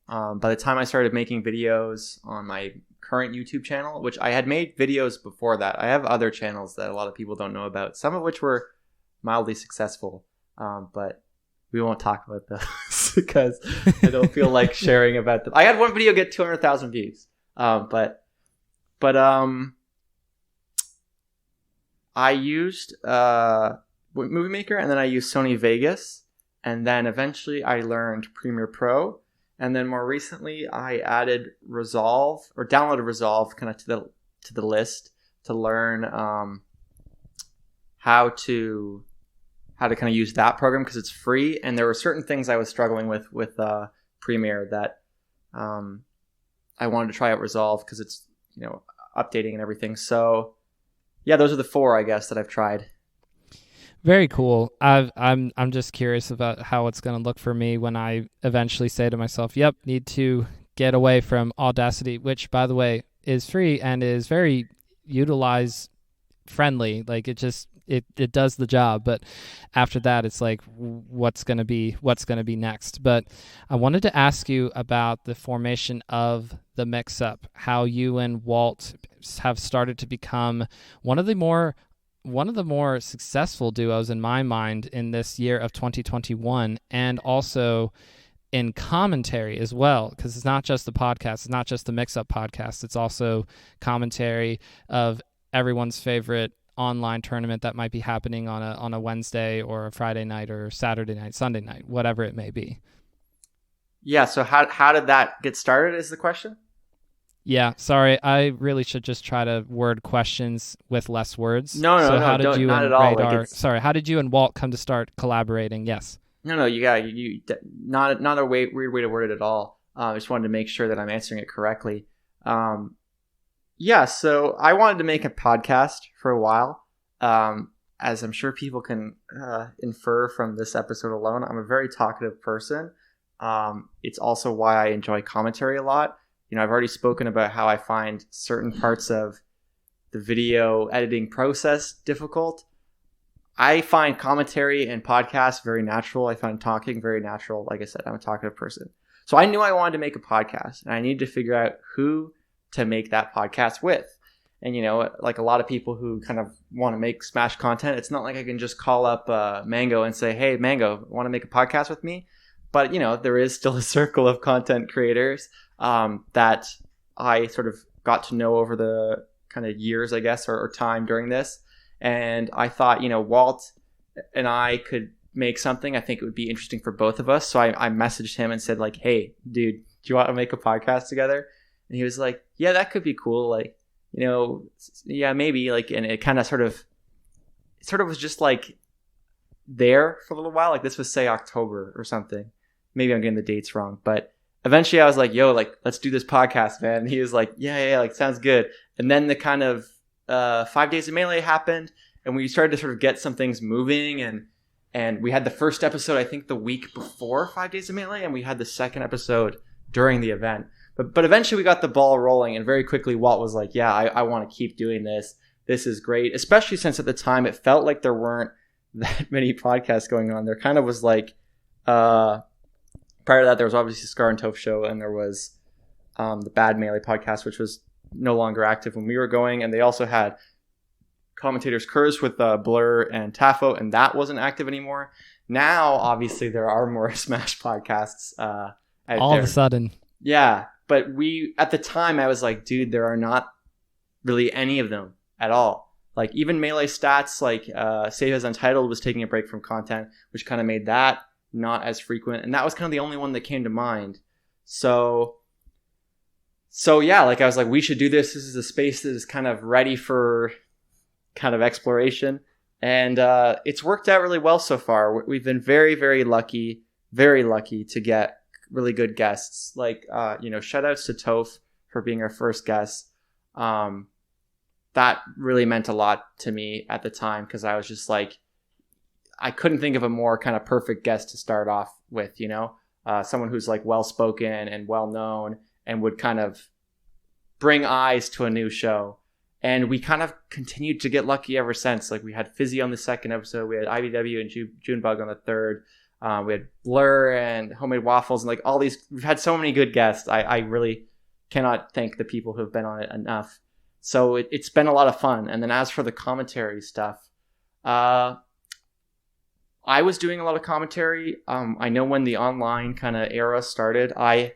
B: By the time I started making videos on my current YouTube channel, which I had made videos before that, I have other channels that a lot of people don't know about, some of which were mildly successful. But we won't talk about those because I don't feel like sharing about them. I had one video get 200,000 views. But I used Movie Maker, and then I used Sony Vegas, and then eventually I learned Premiere Pro, and then more recently I added Resolve, or downloaded Resolve kind of to the list to learn how to kind of use that program because it's free, and there were certain things I was struggling with Premiere that I wanted to try out Resolve because it's updating and everything. So yeah, those are the 4 I guess that I've tried.
A: Very cool. I'm just curious about how it's going to look for me when I eventually say to myself, "Yep, need to get away from Audacity," which, by the way, is free and is very utilize friendly. Like it does the job. But after that, it's like, what's going to be next? But I wanted to ask you about the formation of the Mix-Up, how you and Walt have started to become one of the more successful duos in my mind in this year of 2021, and also in commentary as well, because it's not just the podcast, it's not just the Mix-Up podcast, it's also commentary of everyone's favorite online tournament that might be happening on a Wednesday or a Friday night or Saturday night, Sunday night, whatever it may be.
B: Yeah, so how did that get started is the question?
A: Yeah, sorry, I really should just try to word questions with less words.
B: No,
A: how did you
B: not
A: and
B: at all.
A: Radar, how did you and Walt come to start collaborating? Yes.
B: No, you not a weird way to word it at all. I just wanted to make sure that I'm answering it correctly. Yeah, so I wanted to make a podcast for a while. As I'm sure people can infer from this episode alone, I'm a very talkative person. It's also why I enjoy commentary a lot. I've already spoken about how I find certain parts of the video editing process difficult. I find commentary and podcasts very natural. I find talking very natural. Like I said, I'm a talkative person. So I knew I wanted to make a podcast, and I needed to figure out who to make that podcast with. And, like a lot of people who kind of want to make Smash content, it's not like I can just call up Mango and say, "Hey, Mango, want to make a podcast with me?" But, there is still a circle of content creators that I sort of got to know over the kind of years, I guess, or time during this. And I thought, Walt and I could make something. I think it would be interesting for both of us. So I messaged him and said, like, "Hey, dude, do you want to make a podcast together?" And he was like, "Yeah, that could be cool. Like, yeah, maybe." Like, and it kind of sort of was just like there for a little while. Like this was, say, October or something. Maybe I'm getting the dates wrong, but eventually I was like, "Yo, like, let's do this podcast, man." And he was like, yeah, like, sounds good. And then the kind of 5 Days of Melee happened, and we started to sort of get some things moving, and we had the first episode, I think, the week before 5 Days of Melee, and we had the second episode during the event. But eventually we got the ball rolling, and very quickly Walt was like, "Yeah, I want to keep doing this. This is great," especially since at the time it felt like there weren't that many podcasts going on. There kind of was like, prior to that, there was obviously Scar and Toph show, and there was the Bad Melee podcast, which was no longer active when we were going, and they also had Commentators Curse with Blur and Tafo, and that wasn't active anymore. Now, obviously, there are more Smash podcasts out
A: all
B: there.
A: of a sudden.
B: Yeah, but at the time, I was like, dude, there are not really any of them at all. Like, even Melee Stats, like Save as Untitled was taking a break from content, which kind of made that not as frequent, and that was kind of the only one that came to mind. So yeah, like I was like, we should do this. This is a space that is kind of ready for kind of exploration, and it's worked out really well so far. We've been very, very lucky to get really good guests. Like shout outs to Toph for being our first guest. That really meant a lot to me at the time, because I was just like, I couldn't think of a more kind of perfect guest to start off with, someone who's like well-spoken and well-known and would kind of bring eyes to a new show. And we kind of continued to get lucky ever since. Like, we had Fizzy on the second episode, we had IBW and Junebug on the third, we had Blur and Homemade Waffles, and like all these, we've had so many good guests. I really cannot thank the people who have been on it enough. So it's been a lot of fun. And then as for the commentary stuff, I was doing a lot of commentary. I know when the online kind of era started, I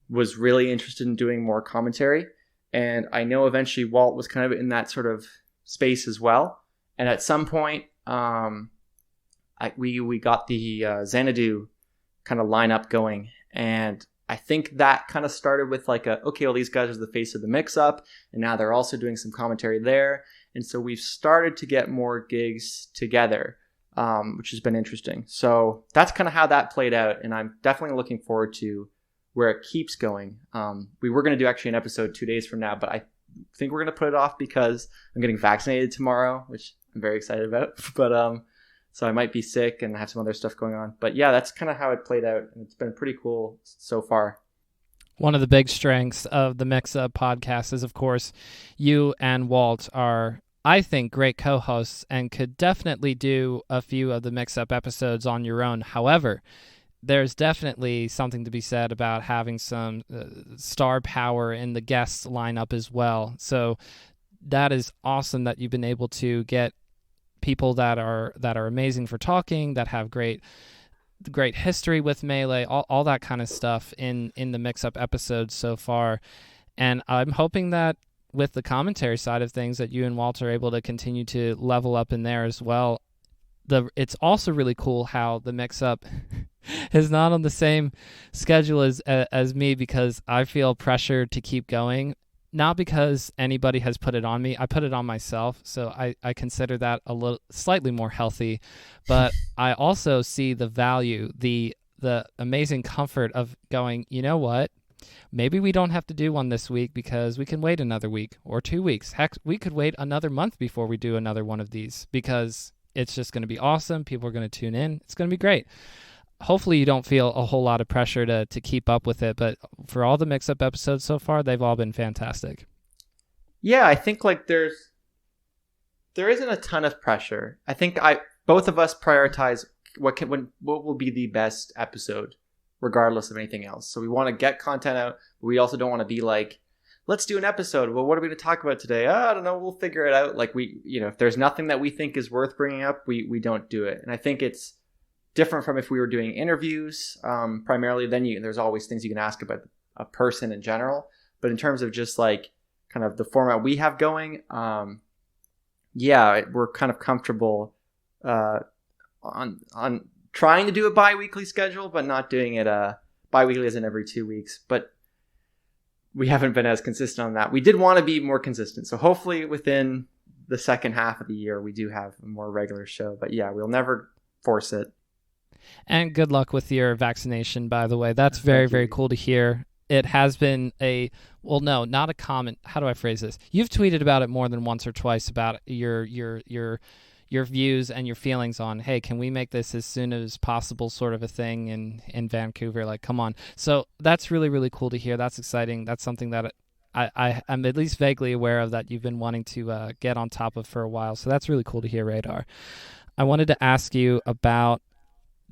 B: was really interested in doing more commentary. And I know eventually Walt was kind of in that sort of space as well. And at some point, we got the Xanadu kind of lineup going. And I think that kind of started with like okay, well, these guys are the face of the mix-up. And now they're also doing some commentary there. And so we've started to get more gigs together, which has been interesting. So that's kind of how that played out. And I'm definitely looking forward to where it keeps going. We were going to do actually an episode 2 days from now, but I think we're going to put it off because I'm getting vaccinated tomorrow, which I'm very excited about. But so I might be sick and have some other stuff going on. But yeah, that's kind of how it played out. And it's been pretty cool so far.
A: One of the big strengths of the Mix Up podcast is, of course, you and Walt are, I think, great co-hosts and could definitely do a few of the Mix Up episodes on your own. However, there's definitely something to be said about having some star power in the guest lineup as well. So that is awesome that you've been able to get people that are amazing for talking, that have great history with Melee, all that kind of stuff in the Mix-Up episodes so far. And I'm hoping that with the commentary side of things that you and Walt are able to continue to level up in there as well. It's also really cool how the Mix-Up is not on the same schedule as me, because I feel pressure to keep going. Not because anybody has put it on me. I put it on myself, so I consider that a little slightly more healthy. But I also see the value, the amazing comfort of going, you know what? Maybe we don't have to do one this week because we can wait another week or 2 weeks. Heck, we could wait another month before we do another one of these, because it's just going to be awesome. People are going to tune in. It's going to be great. Hopefully you don't feel a whole lot of pressure to keep up with it, but for all the Mix-Up episodes so far, they've all been fantastic.
B: Yeah, I think like there isn't a ton of pressure. I think both of us prioritize what will be the best episode, regardless of anything else. So we want to get content out, but we also don't want to be like, let's do an episode. Well, what are we going to talk about today? I don't know. We'll figure it out. Like if there's nothing that we think is worth bringing up, we don't do it. And I think it's different from if we were doing interviews, primarily. Then there's always things you can ask about a person in general. But in terms of just like kind of the format we have going, we're kind of comfortable on trying to do a bi-weekly schedule, but not doing it bi-weekly as in every 2 weeks. But we haven't been as consistent on that. We did want to be more consistent. So hopefully within the second half of the year, we do have a more regular show. But yeah, we'll never force it.
A: And good luck with your vaccination, by the way. That's very, very cool to hear. It has been not a comment. How do I phrase this? You've tweeted about it more than once or twice about your views and your feelings on, hey, can we make this as soon as possible sort of a thing in Vancouver? Like, come on. So that's really, really cool to hear. That's exciting. That's something that I'm at least vaguely aware of, that you've been wanting to get on top of for a while. So that's really cool to hear, Radar. I wanted to ask you about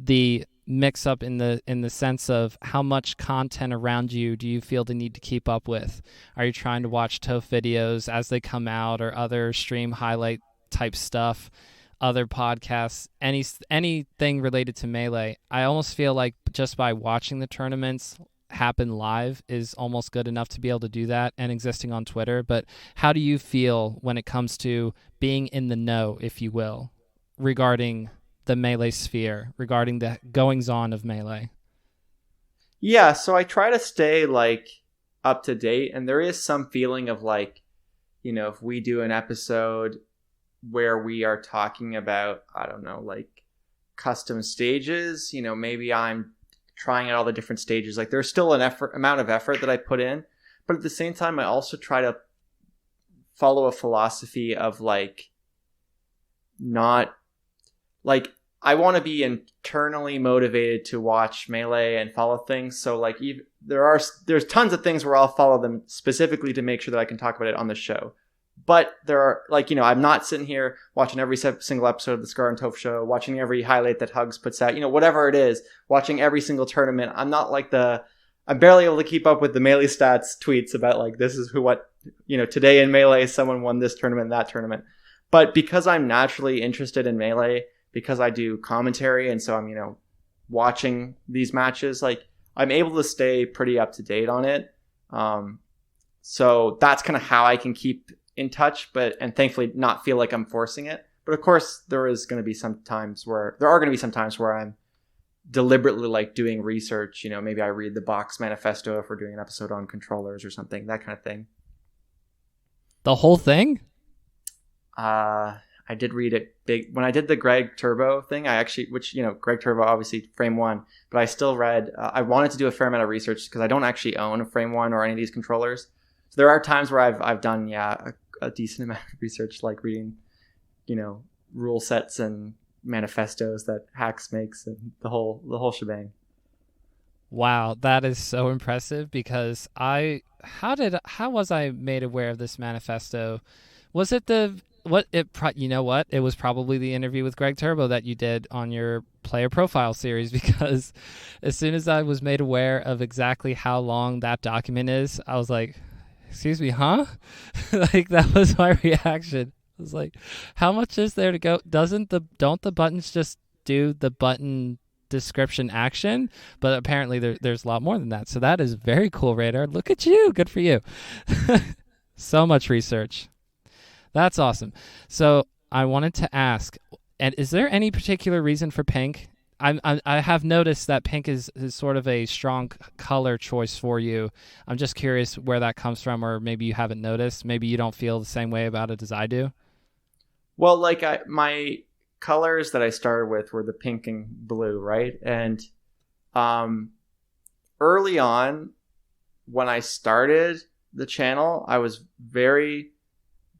A: the Mix-Up in the sense of how much content around you do you feel the need to keep up with? Are you trying to watch TOEF videos as they come out, or other stream highlight type stuff, other podcasts, anything related to Melee? I almost feel like just by watching the tournaments happen live is almost good enough to be able to do that, and existing on Twitter. But how do you feel when it comes to being in the know, if you will, regarding the Melee sphere, regarding the goings-on of Melee?
B: Yeah, so I try to stay like up to date, and there is some feeling of like, if we do an episode where we are talking about, I don't know, like custom stages, maybe I'm trying out all the different stages. Like there's still an amount of effort that I put in, but at the same time, I also try to follow a philosophy of like, not like, I want to be internally motivated to watch Melee and follow things. So like there's tons of things where I'll follow them specifically to make sure that I can talk about it on the show. But there are like, I'm not sitting here watching every single episode of the Scar and Toph show, watching every highlight that Hugs puts out, whatever it is, watching every single tournament. I'm not like I'm barely able to keep up with the Melee stats tweets about like, this is today in Melee, someone won this tournament, that tournament. But because I'm naturally interested in Melee, because I do commentary, and so I'm, watching these matches, like I'm able to stay pretty up to date on it. So that's kind of how I can keep in touch, and thankfully not feel like I'm forcing it. But of course, there are going to be some times where I'm deliberately like doing research. Maybe I read the box manifesto if we're doing an episode on controllers or something, that kind of thing.
A: The whole thing?
B: I did read it big when I did the Greg Turbo thing. Greg Turbo, obviously Frame 1, but I still read, I wanted to do a fair amount of research because I don't actually own a Frame 1 or any of these controllers. So there are times where I've done, a decent amount of research, like reading, rule sets and manifestos that Hacks makes and the whole shebang.
A: Wow, that is so impressive because how was I made aware of this manifesto? Was it it was probably the interview with Greg Turbo that you did on your player profile series, because as soon as I was made aware of exactly how long that document is, I was like, excuse me, huh? Like, that was my reaction. I was like, how much is there to go? Don't the buttons just do the button description action? But apparently there's a lot more than that. So that is very cool, Radar. Look at you. Good for you. So much research. That's awesome. So I wanted to ask, and is there any particular reason for pink? I have noticed that pink is sort of a strong color choice for you. I'm just curious where that comes from, or maybe you haven't noticed. Maybe you don't feel the same way about it as I do.
B: Well, like my colors that I started with were the pink and blue, right? And early on, when I started the channel, I was very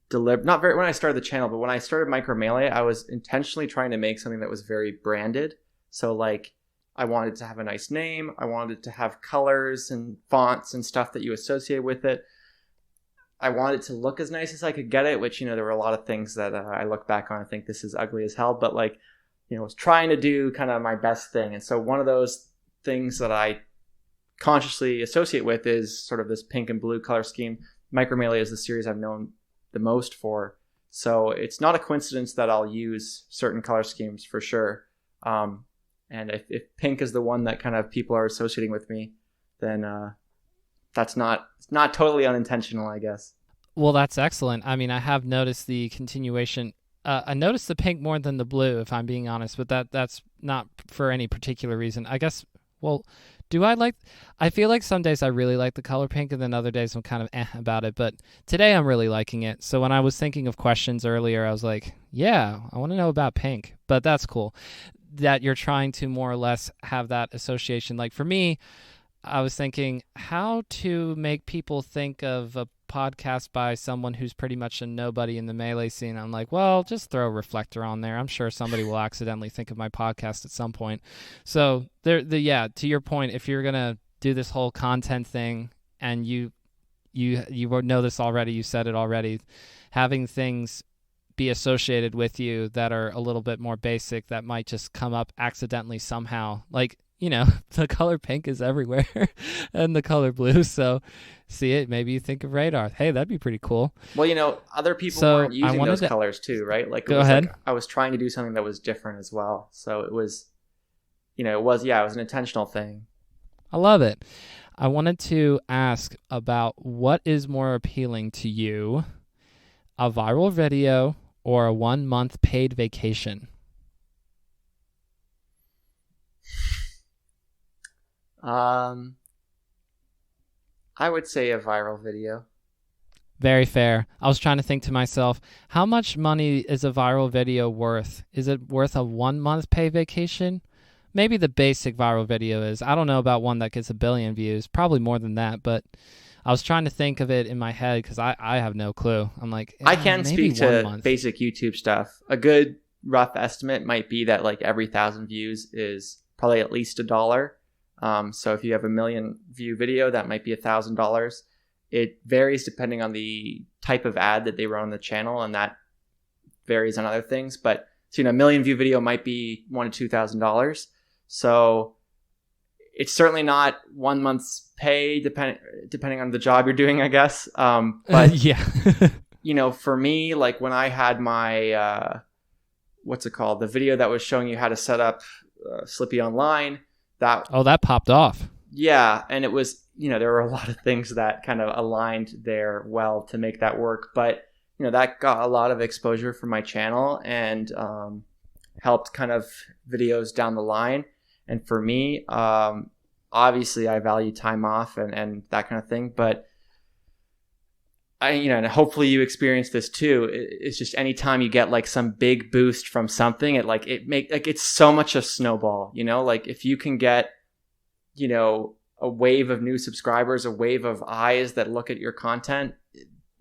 B: deliberate. Not very when I started the channel, but when I started Micro Melee, I was intentionally trying to make something that was very branded. So like, I wanted to have a nice name. I wanted to have colors and fonts and stuff that you associate with it. I wanted to look as nice as I could get it, which, there were a lot of things that I look back on and think this is ugly as hell, but like, I was trying to do kind of my best thing. And so one of those things that I consciously associate with is sort of this pink and blue color scheme. Micro Melee is the series I've known the most for. So it's not a coincidence that I'll use certain color schemes for sure. And if pink is the one that kind of people are associating with me, then it's not totally unintentional, I guess.
A: Well, that's excellent. I mean, I have noticed the continuation. I noticed the pink more than the blue, if I'm being honest, but that's not for any particular reason. I guess, well, I feel like some days I really like the color pink, and then other days I'm kind of about it, but today I'm really liking it. So when I was thinking of questions earlier, I was like, yeah, I want to know about pink, but that's cool that you're trying to more or less have that association. Like for me, I was thinking how to make people think of a podcast by someone who's pretty much a nobody in the Melee scene. I'm like, well, just throw a reflector on there. I'm sure somebody will accidentally think of my podcast at some point. So to your point, if you're gonna do this whole content thing, and you know this already, you said it already, having things be associated with you that are a little bit more basic, that might just come up accidentally somehow, like, the color pink is everywhere and the color blue. So see it, maybe you think of Radar. Hey, that'd be pretty cool.
B: Well, other people weren't using those colors too, right? Like,
A: go ahead.
B: Like I was trying to do something that was different as well. So it was, it was an intentional thing.
A: I love it. I wanted to ask about what is more appealing to you, a viral video or a 1 month paid vacation?
B: I would say a viral video.
A: Very fair. I was trying to think to myself, how much money is a viral video worth? Is it worth a 1 month pay vacation? Maybe the basic viral video is. I don't know about one that gets 1 billion views. Probably more than that, but I was trying to think of it in my head because I have no clue. I'm like,
B: I can speak to basic YouTube stuff. A good rough estimate might be that like every 1,000 views is probably at least $1. So if you have 1 million view video, that might be $1,000. It varies depending on the type of ad that they run on the channel, and that varies on other things. But so, 1 million view video might be $1,000 to $2,000. So it's certainly not 1 month's pay, depending on the job you're doing, I guess. But
A: yeah,
B: for me, like when I had my what's it called? The video that was showing you how to set up Slippy Online. That
A: popped off.
B: Yeah, and it was, there were a lot of things that kind of aligned there well to make that work. But, that got a lot of exposure for my channel and helped kind of videos down the line. And for me, obviously I value time off and that kind of thing. But and hopefully you experience this too. It's just anytime you get like some big boost from something, it's so much a snowball, like if you can get, a wave of new subscribers, a wave of eyes that look at your content,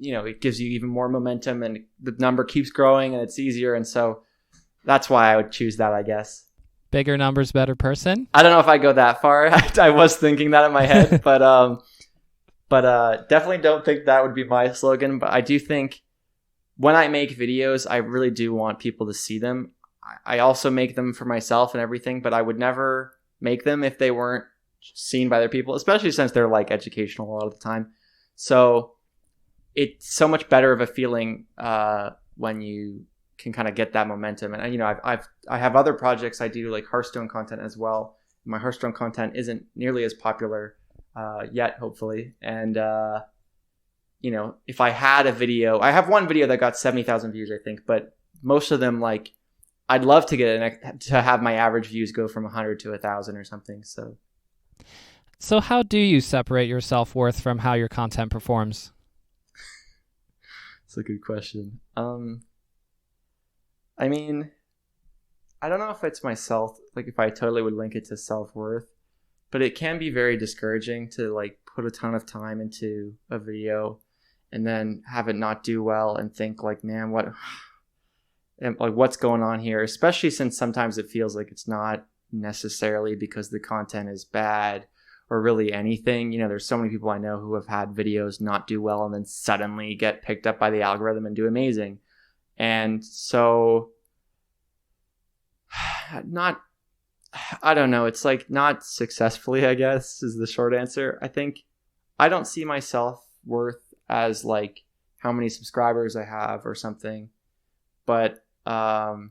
B: it gives you even more momentum and the number keeps growing and it's easier. And so that's why I would choose that, I guess.
A: Bigger numbers, better person?
B: I don't know if I go that far. I was thinking that in my head, but definitely don't think that would be my slogan. But I do think when I make videos, I really do want people to see them. I also make them for myself and everything, but I would never make them if they weren't seen by other people, especially since they're like educational a lot of the time. So it's so much better of a feeling when you can kind of get that momentum. And I have other projects I do, like Hearthstone content as well. My Hearthstone content isn't nearly as popular yet, hopefully. And if I had a video, I have one video that got 70,000 views, I think, but most of them, like, I'd love to have my average views go from 100 to 1,000 or something.
A: So how do you separate your self-worth from how your content performs?
B: That's a good question. I mean, I don't know if it's myself, like if I totally would link it to self-worth, but it can be very discouraging to like put a ton of time into a video and then have it not do well and think like, man, what's going on here? Especially since sometimes it feels like it's not necessarily because the content is bad or really anything. There's so many people I know who have had videos not do well and then suddenly get picked up by the algorithm and do amazing. And so I don't know. It's like not successfully, I guess, is the short answer. I think I don't see my self-worth as like how many subscribers I have or something. But when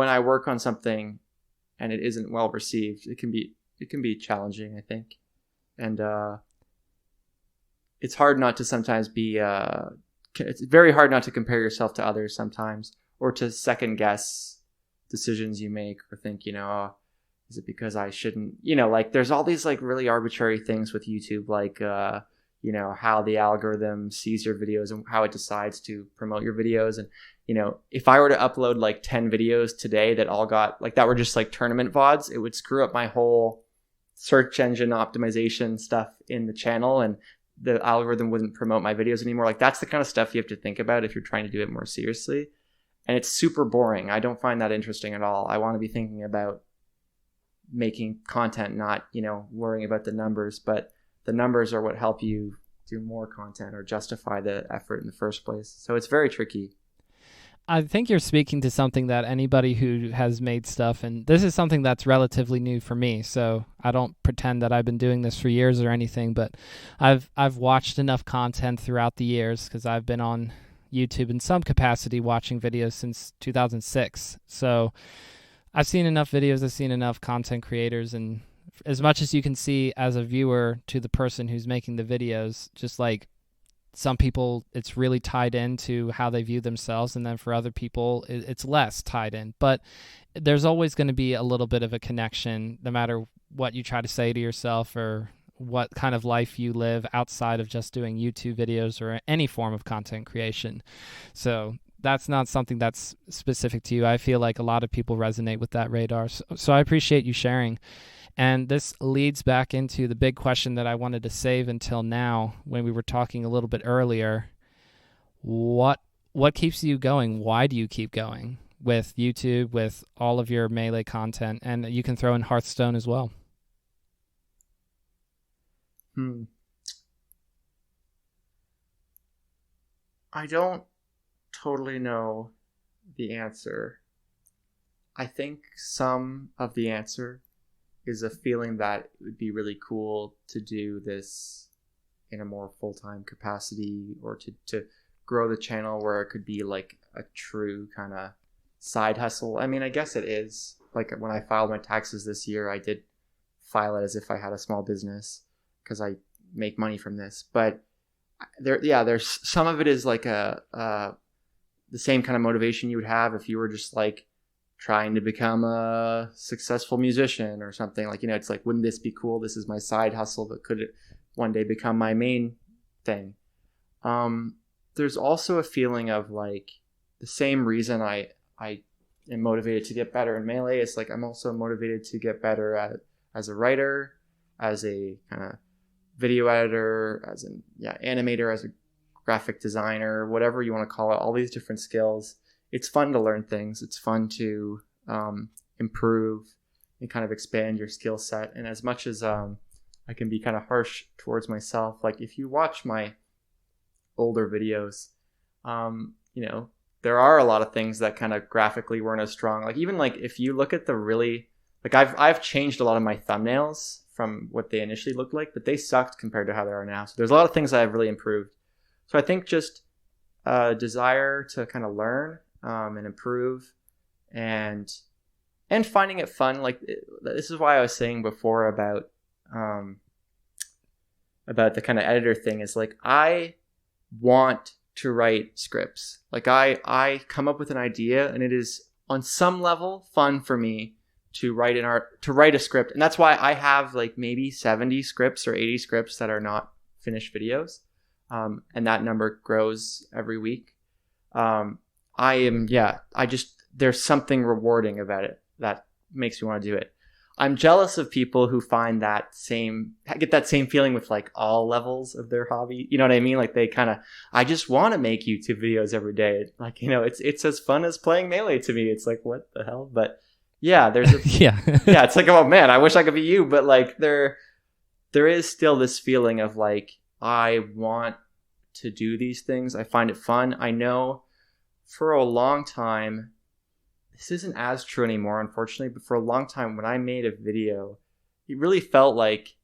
B: I work on something and it isn't well received, it can be challenging, I think. And it's hard not to sometimes it's very hard not to compare yourself to others sometimes, or to second guess decisions you make, or think, is it because I shouldn't, like there's all these like really arbitrary things with YouTube, like, how the algorithm sees your videos and how it decides to promote your videos. And, if I were to upload like 10 videos today that all got like, that were just like tournament VODs, it would screw up my whole search engine optimization stuff in the channel, and the algorithm wouldn't promote my videos anymore. Like that's the kind of stuff you have to think about if you're trying to do it more seriously. And it's super boring. I don't find that interesting at all. I want to be thinking about making content, not, worrying about the numbers, but the numbers are what help you do more content or justify the effort in the first place. So it's very tricky.
A: I think you're speaking to something that anybody who has made stuff, and this is something that's relatively new for me, so I don't pretend that I've been doing this for years or anything, but I've watched enough content throughout the years because I've been on YouTube in some capacity watching videos since 2006. So I've seen enough videos, I've seen enough content creators, and as much as you can see as a viewer to the person who's making the videos, just like some people, it's really tied into how they view themselves, and then for other people, it's less tied in. But there's always going to be a little bit of a connection, no matter what you try to say to yourself or what kind of life you live outside of just doing YouTube videos or any form of content creation. So that's not something that's specific to you. I feel like a lot of people resonate with that radar. So I appreciate you sharing. And this leads back into the big question that I wanted to save until now when we were talking a little bit earlier. What keeps you going? Why do you keep going with YouTube, with all of your Melee content? And you can throw in Hearthstone as well.
B: I don't totally know the answer. I think some of the answer is a feeling that it would be really cool to do this in a more full-time capacity, or to grow the channel where it could be like a true kind of side hustle. I mean, I guess it is. Like when I filed my taxes this year, I did file it as if I had a small business because I make money from this. But there's some of it is like the same kind of motivation you would have if you were just like trying to become a successful musician or something. Like, it's like, wouldn't this be cool? This is my side hustle, but could it one day become my main thing? There's also a feeling of like the same reason I am motivated to get better in Melee. It's like I'm also motivated to get better as a writer, as a kind of video editor, as an animator, as a graphic designer, whatever you want to call it. All these different skills. It's fun to learn things. It's fun to improve and kind of expand your skill set. And as much as I can be kind of harsh towards myself, like if you watch my older videos, there are a lot of things that kind of graphically weren't as strong. Like even like if you look at the really, like I've changed a lot of my thumbnails from what they initially looked like, but they sucked compared to how they are now. So there's a lot of things that I've really improved. So I think just a desire to kind of learn and improve and finding it fun. Like this is why I was saying before about the kind of editor thing is like, I want to write scripts. Like I come up with an idea and it is on some level fun for me to write a script. And that's why I have like maybe 70 scripts or 80 scripts that are not finished videos. And that number grows every week. There's something rewarding about it that makes me want to do it. I'm jealous of people who find get that same feeling with like all levels of their hobby. You know what I mean? Like I just want to make YouTube videos every day. Like, it's as fun as playing Melee to me. It's like, what the hell? But yeah, there's
A: yeah.
B: Yeah, it's like, oh man, I wish I could be you. But like there is still this feeling of like, I want to do these things. I find it fun. I know for a long time, this isn't as true anymore, unfortunately, but for a long time when I made a video, it really felt like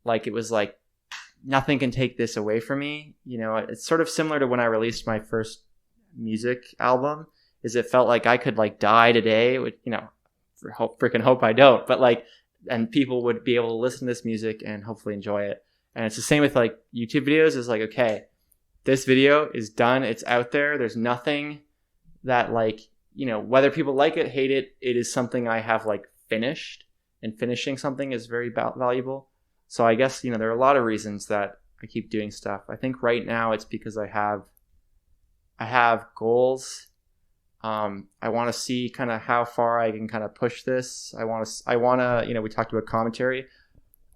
B: it was like, nothing can take this away from me. It's sort of similar to when I released my first music album, is it felt like I could like die today, which, freaking hope I don't, but like, and people would be able to listen to this music and hopefully enjoy it. And it's the same with like YouTube videos. It's like, okay, this video is done. It's out there. There's nothing that like, whether people like it, hate it, it is something I have like finished, and finishing something is very valuable. So I guess, there are a lot of reasons that I keep doing stuff. I think right now it's because I have goals. I want to see kind of how far I can kind of push this. I want to, we talked about commentary.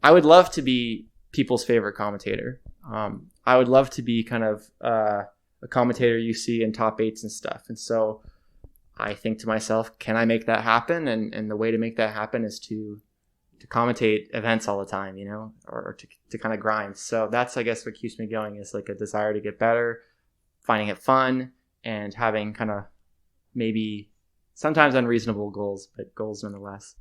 B: I would love to be people's favorite commentator. I would love to be kind of a commentator you see in top 8s and stuff. And so I think to myself, can I make that happen? And the way to make that happen is to commentate events all the time, or to kind of grind. So that's, I guess, what keeps me going is like a desire to get better, finding it fun, and having kind of maybe sometimes unreasonable goals, but goals nonetheless.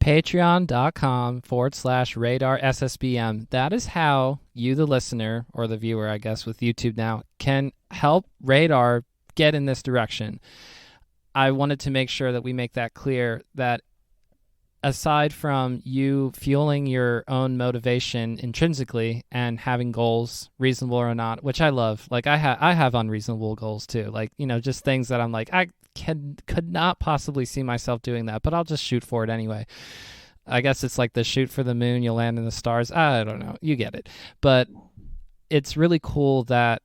A: Patreon.com/RadarSSBM. That is how you, the listener, or the viewer, I guess, with YouTube now, can help Radar get in this direction. I wanted to make sure that we make that clear, that aside from you fueling your own motivation intrinsically and having goals, reasonable or not, which I love. Like I have unreasonable goals too. Like, just things that I'm like, I could not possibly see myself doing that, but I'll just shoot for it anyway. I guess it's like the shoot for the moon, you'll land in the stars. I don't know. You get it. But it's really cool that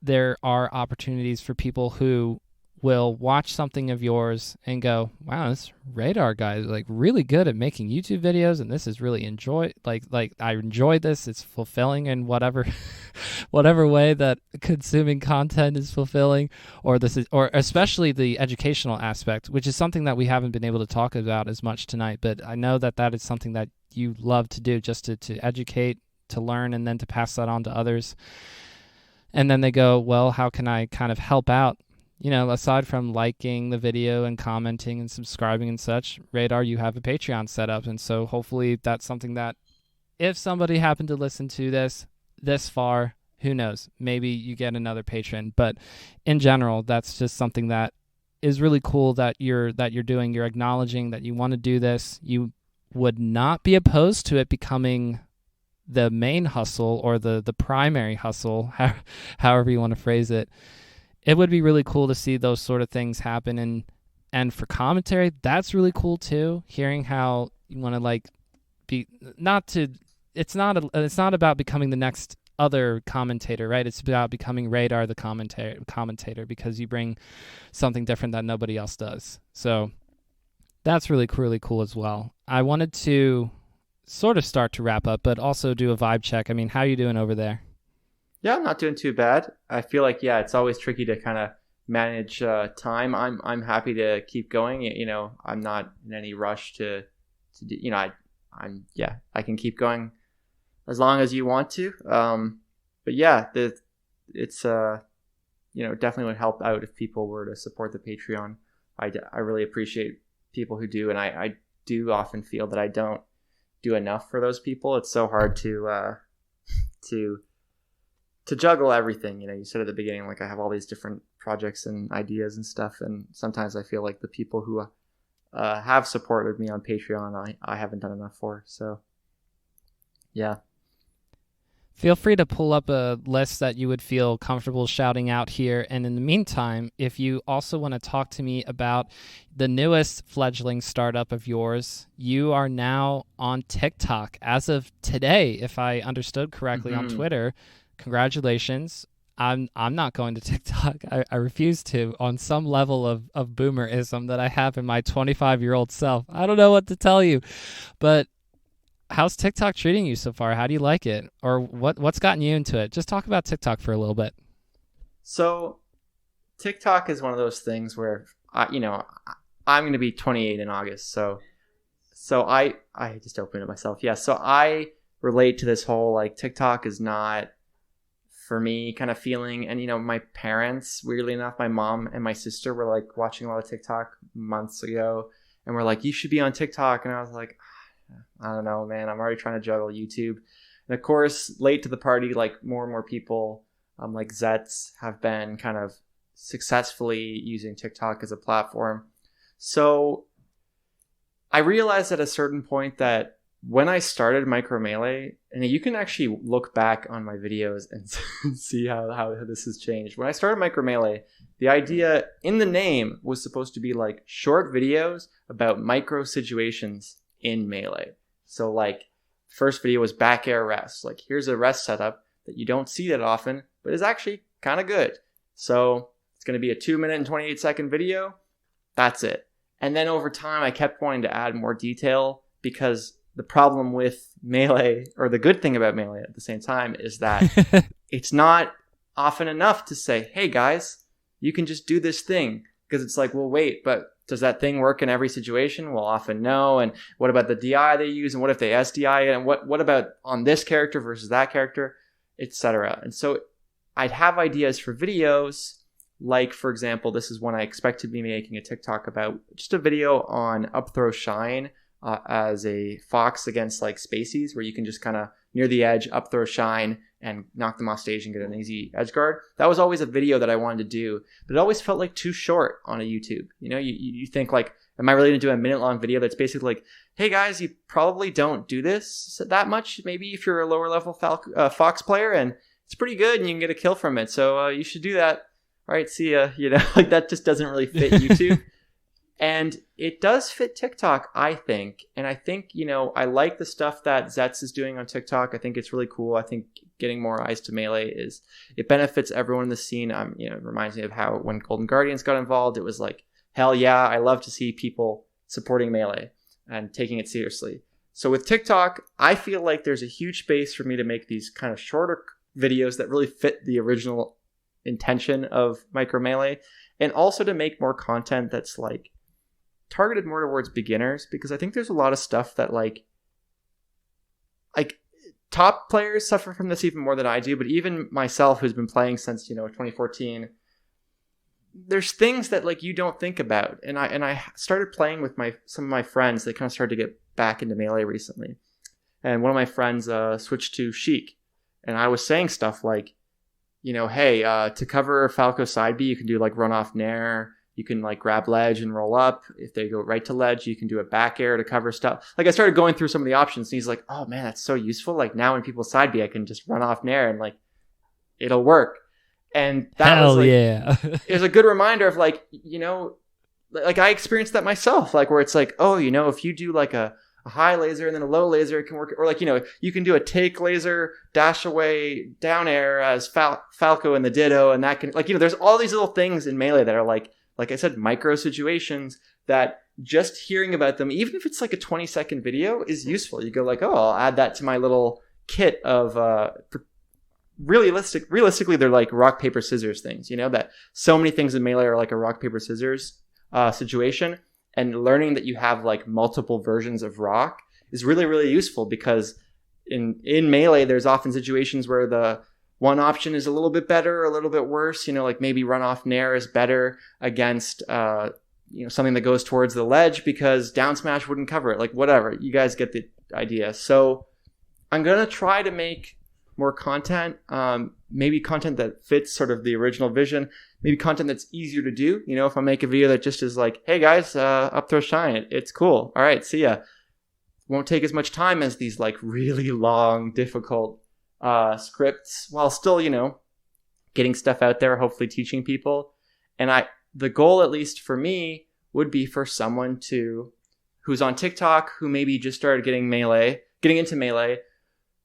A: there are opportunities for people who will watch something of yours and go, wow, this Radar guy is like really good at making YouTube videos, and this is really like I enjoyed this. It's fulfilling in whatever way that consuming content is fulfilling, or especially the educational aspect, which is something that we haven't been able to talk about as much tonight. But I know that is something that you love to do, just to educate, to learn, and then to pass that on to others. And then they go, well, how can I kind of help out? Aside from liking the video and commenting and subscribing and such, Radar, you have a Patreon set up. And so hopefully that's something that if somebody happened to listen to this far, who knows, maybe you get another patron. But in general, that's just something that is really cool that you're doing. You're acknowledging that you want to do this. You would not be opposed to it becoming the main hustle or the primary hustle, however you want to phrase it. It would be really cool to see those sort of things happen. And for commentary, that's really cool too. Hearing how you want to like be it's not about becoming the next other commentator, right? It's about becoming Radar the commentator because you bring something different that nobody else does. So that's really cool as well. I wanted to sort of start to wrap up, but also do a vibe check. I mean, how are you doing over there?
B: Yeah, I'm not doing too bad. I feel like, it's always tricky to kind of manage time. I'm happy to keep going. I'm not in any rush to do, I can keep going as long as you want to. But yeah, it's definitely would help out if people were to support the Patreon. I really appreciate people who do, and I do often feel that I don't do enough for those people. It's so hard to juggle everything. You said at the beginning, like I have all these different projects and ideas and stuff, and sometimes I feel like the people who have supported me on Patreon, I haven't done enough for. So yeah.
A: Feel free to pull up a list that you would feel comfortable shouting out here. And in the meantime, if you also want to talk to me about the newest fledgling startup of yours, you are now on TikTok as of today, if I understood correctly, on Twitter. Congratulations. I'm not going to TikTok. I refuse to, on some level of boomerism that I have in my 25-year-old self. I don't know what to tell you, but how's TikTok treating you so far? How do you like it? Or what's gotten you into it? Just talk about TikTok for a little bit.
B: So TikTok is one of those things where, I'm going to be 28 in August. So I just opened it myself. Yeah. So I relate to this whole, like, TikTok is not for me kind of feeling. And, my parents, weirdly enough, my mom and my sister were like watching a lot of TikTok months ago and were like, you should be on TikTok. And I was like, I don't know, man. I'm already trying to juggle YouTube. And of course, late to the party, like more and more people, like Zets, have been kind of successfully using TikTok as a platform. So I realized at a certain point that when I started Micro Melee, and you can actually look back on my videos and see how this has changed. When I started Micro Melee, the idea in the name was supposed to be like short videos about micro situations in Melee. So like first video was back air rest. Like here's a rest setup that you don't see that often, but is actually kind of good. So it's going to be a 2-minute and 28-second video. That's it. And then over time, I kept wanting to add more detail because the problem with Melee, or the good thing about Melee at the same time, is that it's not often enough to say, hey guys, you can just do this thing. Because it's like, well, wait, but does that thing work in every situation? Well, often no. And what about the DI they use? And what if they SDI it? And what about on this character versus that character, etc. And so I'd have ideas for videos. Like, for example, this is one I expect to be making a TikTok about, just a video on up throw shine as a fox against like spacies, where you can just kind of near the edge up throw shine and knock them off stage and get an easy edge guard. That was always a video that I wanted to do, but it always felt like too short on a YouTube. You think like, am I really going to do a minute-long video that's basically like, hey guys, you probably don't do this that much. Maybe if you're a lower level fox player and it's pretty good and you can get a kill from it. So you should do that. All right, see ya. Like that just doesn't really fit YouTube. And it does fit TikTok, I think. And I think, I like the stuff that Zets is doing on TikTok. I think it's really cool. I think getting more eyes to Melee it benefits everyone in the scene. It reminds me of how when Golden Guardians got involved, it was like, hell yeah, I love to see people supporting Melee and taking it seriously. So with TikTok, I feel like there's a huge space for me to make these kind of shorter videos that really fit the original intention of Micro Melee, and also to make more content that's like targeted more towards beginners, because I think there's a lot of stuff that like top players suffer from this even more than I do, but even myself, who's been playing since 2014, there's things that like you don't think about. And I started playing with some of my friends. They kind of started to get back into Melee recently, and one of my friends switched to Sheik, and I was saying stuff like, hey, to cover Falco side B, you can do like run off Nair you can like grab ledge and roll up. If they go right to ledge, you can do a back air to cover stuff. Like I started going through some of the options and he's like, oh man, that's so useful. Like now when people side B, I can just run off nair and like it'll work. And that
A: Hell
B: was like,
A: yeah.
B: it was a good reminder of like, like I experienced that myself, like where it's like, oh, if you do like a high laser and then a low laser, it can work. Or like, you can do a take laser, dash away, down air as Falco and the Ditto. And that can like, there's all these little things in Melee that are like I said, micro situations that just hearing about them, even if it's like a 20-second video, is useful. You go like, oh, I'll add that to my little kit of realistically, they're like rock, paper, scissors things, that so many things in Melee are like a rock, paper, scissors situation. And learning that you have like multiple versions of rock is really, really useful because in Melee, there's often situations where the one option is a little bit better, a little bit worse, like maybe run off nair is better against, something that goes towards the ledge because down smash wouldn't cover it, like whatever. You guys get the idea. So I'm going to try to make more content, maybe content that fits sort of the original vision, maybe content that's easier to do. If I make a video that just is like, hey guys, up throw shine, it's cool. All right, see ya. Won't take as much time as these like really long, difficult scripts while still, getting stuff out there, hopefully teaching people. And the goal, at least for me, would be for someone who's on TikTok, who maybe just started getting into Melee,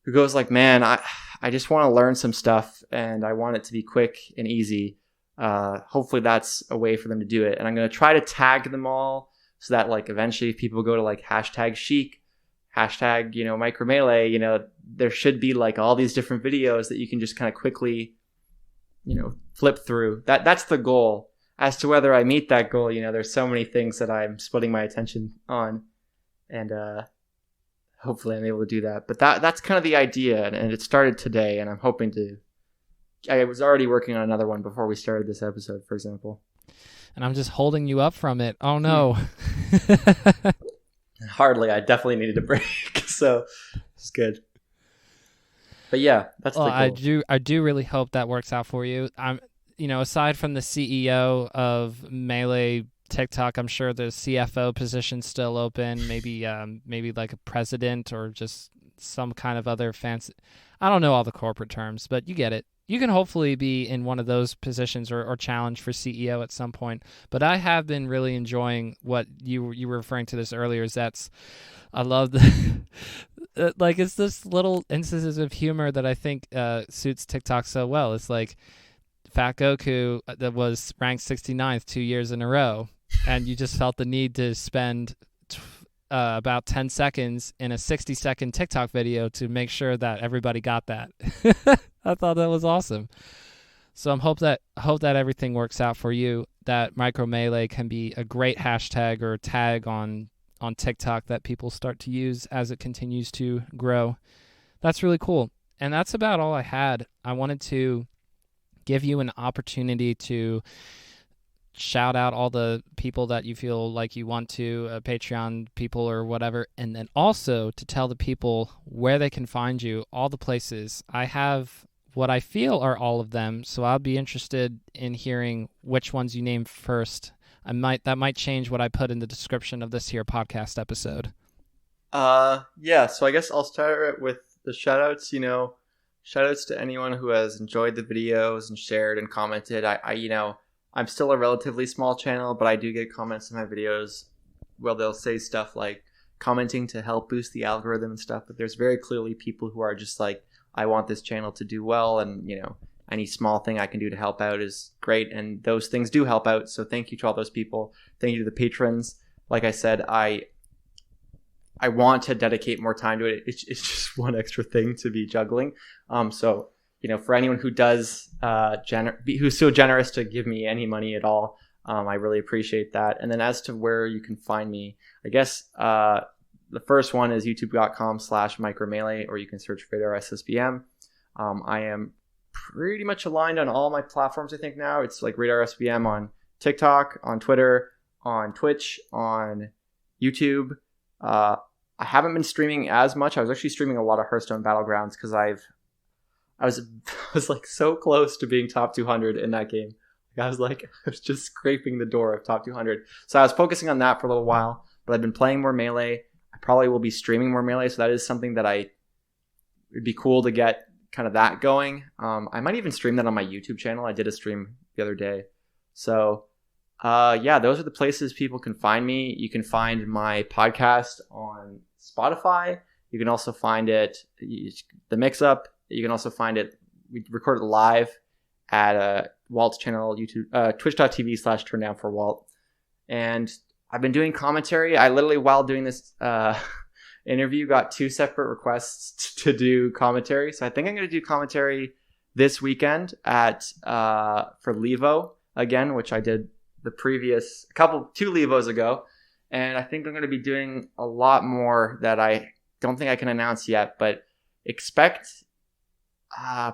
B: who goes like, man, I just want to learn some stuff and I want it to be quick and easy. Hopefully that's a way for them to do it. And I'm going to try to tag them all so that like eventually if people go to like #Chic, Micro Melee, there should be like all these different videos that you can just kind of quickly, flip through. That's the goal. As to whether I meet that goal, there's so many things that I'm splitting my attention on, and hopefully I'm able to do that. But that's kind of the idea, and it started today, and I'm hoping to. I was already working on another one before we started this episode, for example.
A: And I'm just holding you up from it. Oh no.
B: Hardly. I definitely needed a break, so it's good. But yeah, that's the goal.
A: I do really hope that works out for you. I'm, aside from the CEO of Melee TikTok, I'm sure the CFO position's still open. Maybe like a president or just some kind of other fancy. I don't know all the corporate terms, but you get it. You can hopefully be in one of those positions or challenge for CEO at some point. But I have been really enjoying what you were referring to this earlier. I love the like it's this little instances of humor that I think suits TikTok so well. It's like Fat Goku that was ranked 69th 2 years in a row, and you just felt the need to spend about 10 seconds in a 60-second TikTok video to make sure that everybody got that. I thought that was awesome. So I hope that everything works out for you, that Micro Melee can be a great hashtag or tag on TikTok that people start to use as it continues to grow. That's really cool. And that's about all I had. I wanted to give you an opportunity to shout out all the people that you feel like you want to, Patreon people or whatever, and then also to tell the people where they can find you, all the places. I have what I feel are all of them, so I'll be interested in hearing which ones you name first. That might change what I put in the description of this here podcast episode.
B: Yeah, so I guess I'll start with the shout-outs, shout-outs to anyone who has enjoyed the videos and shared and commented. I'm still a relatively small channel, but I do get comments in my videos where they'll say stuff like commenting to help boost the algorithm and stuff, but there's very clearly people who are just like, I want this channel to do well, and any small thing I can do to help out is great, and those things do help out. So thank you to all those people. Thank you to the patrons. Like I said, I want to dedicate more time to it. It's just one extra thing to be juggling. So for anyone who does who's so generous to give me any money at all, I really appreciate that. And then as to where you can find me, I guess the first one is youtube.com/micromelee, or you can search Radar SSBM. I am pretty much aligned on all my platforms, I think now. It's like Radar SBM on TikTok, on Twitter, on Twitch, on YouTube. I haven't been streaming as much. I was actually streaming a lot of Hearthstone Battlegrounds because I was like so close to being top 200 in that game. I was just scraping the door of top 200. So I was focusing on that for a little while, but I've been playing more Melee. I probably will be streaming more Melee, so that is something that it'd be cool to get kind of that going. I might even stream that on my YouTube channel. I did a stream the other day. So yeah, those are the places people can find me. You can find my podcast on Spotify. You can also find it, the Mix Up. You can also find it, we record it live at Walt's channel, YouTube, twitch.tv/turndownforwalt. And I've been doing commentary. I literally, while doing this interview, got 2 separate requests to do commentary. So I think I'm going to do commentary this weekend for Levo again, which I did the previous 2 Levos ago. And I think I'm going to be doing a lot more that I don't think I can announce yet, but expect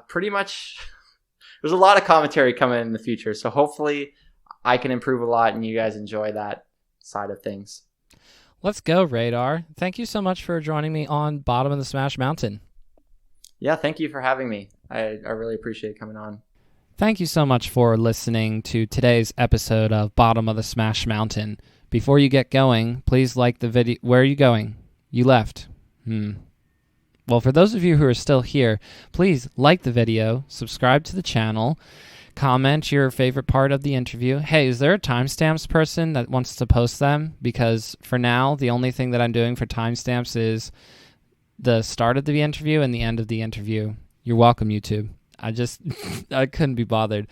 B: pretty much there's a lot of commentary coming in the future. So hopefully I can improve a lot and you guys enjoy that side of things.
A: Let's go, Radar. Thank you so much for joining me on Bottom of the Smash Mountain.
B: Yeah, thank you for having me. I really appreciate coming on.
A: Thank you so much for listening to today's episode of Bottom of the Smash Mountain. Before you get going, please like the video. Where are you going? You left. Well, for those of you who are still here, please like the video, subscribe to the channel, comment your favorite part of the interview. Hey, is there a timestamps person that wants to post them? Because for now, the only thing that I'm doing for timestamps is the start of the interview and the end of the interview. You're welcome, YouTube. I couldn't be bothered.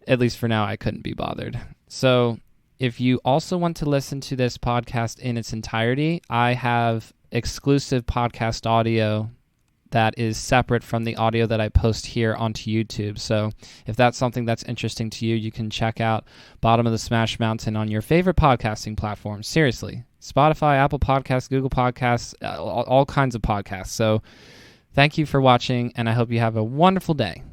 A: At least for now, I couldn't be bothered. So if you also want to listen to this podcast in its entirety, I have exclusive podcast audio that is separate from the audio that I post here onto YouTube. So if that's something that's interesting to you, you can check out Bottom of the Smash Mountain on your favorite podcasting platform. Seriously. Spotify, Apple Podcasts, Google Podcasts, all kinds of podcasts. So thank you for watching, and I hope you have a wonderful day.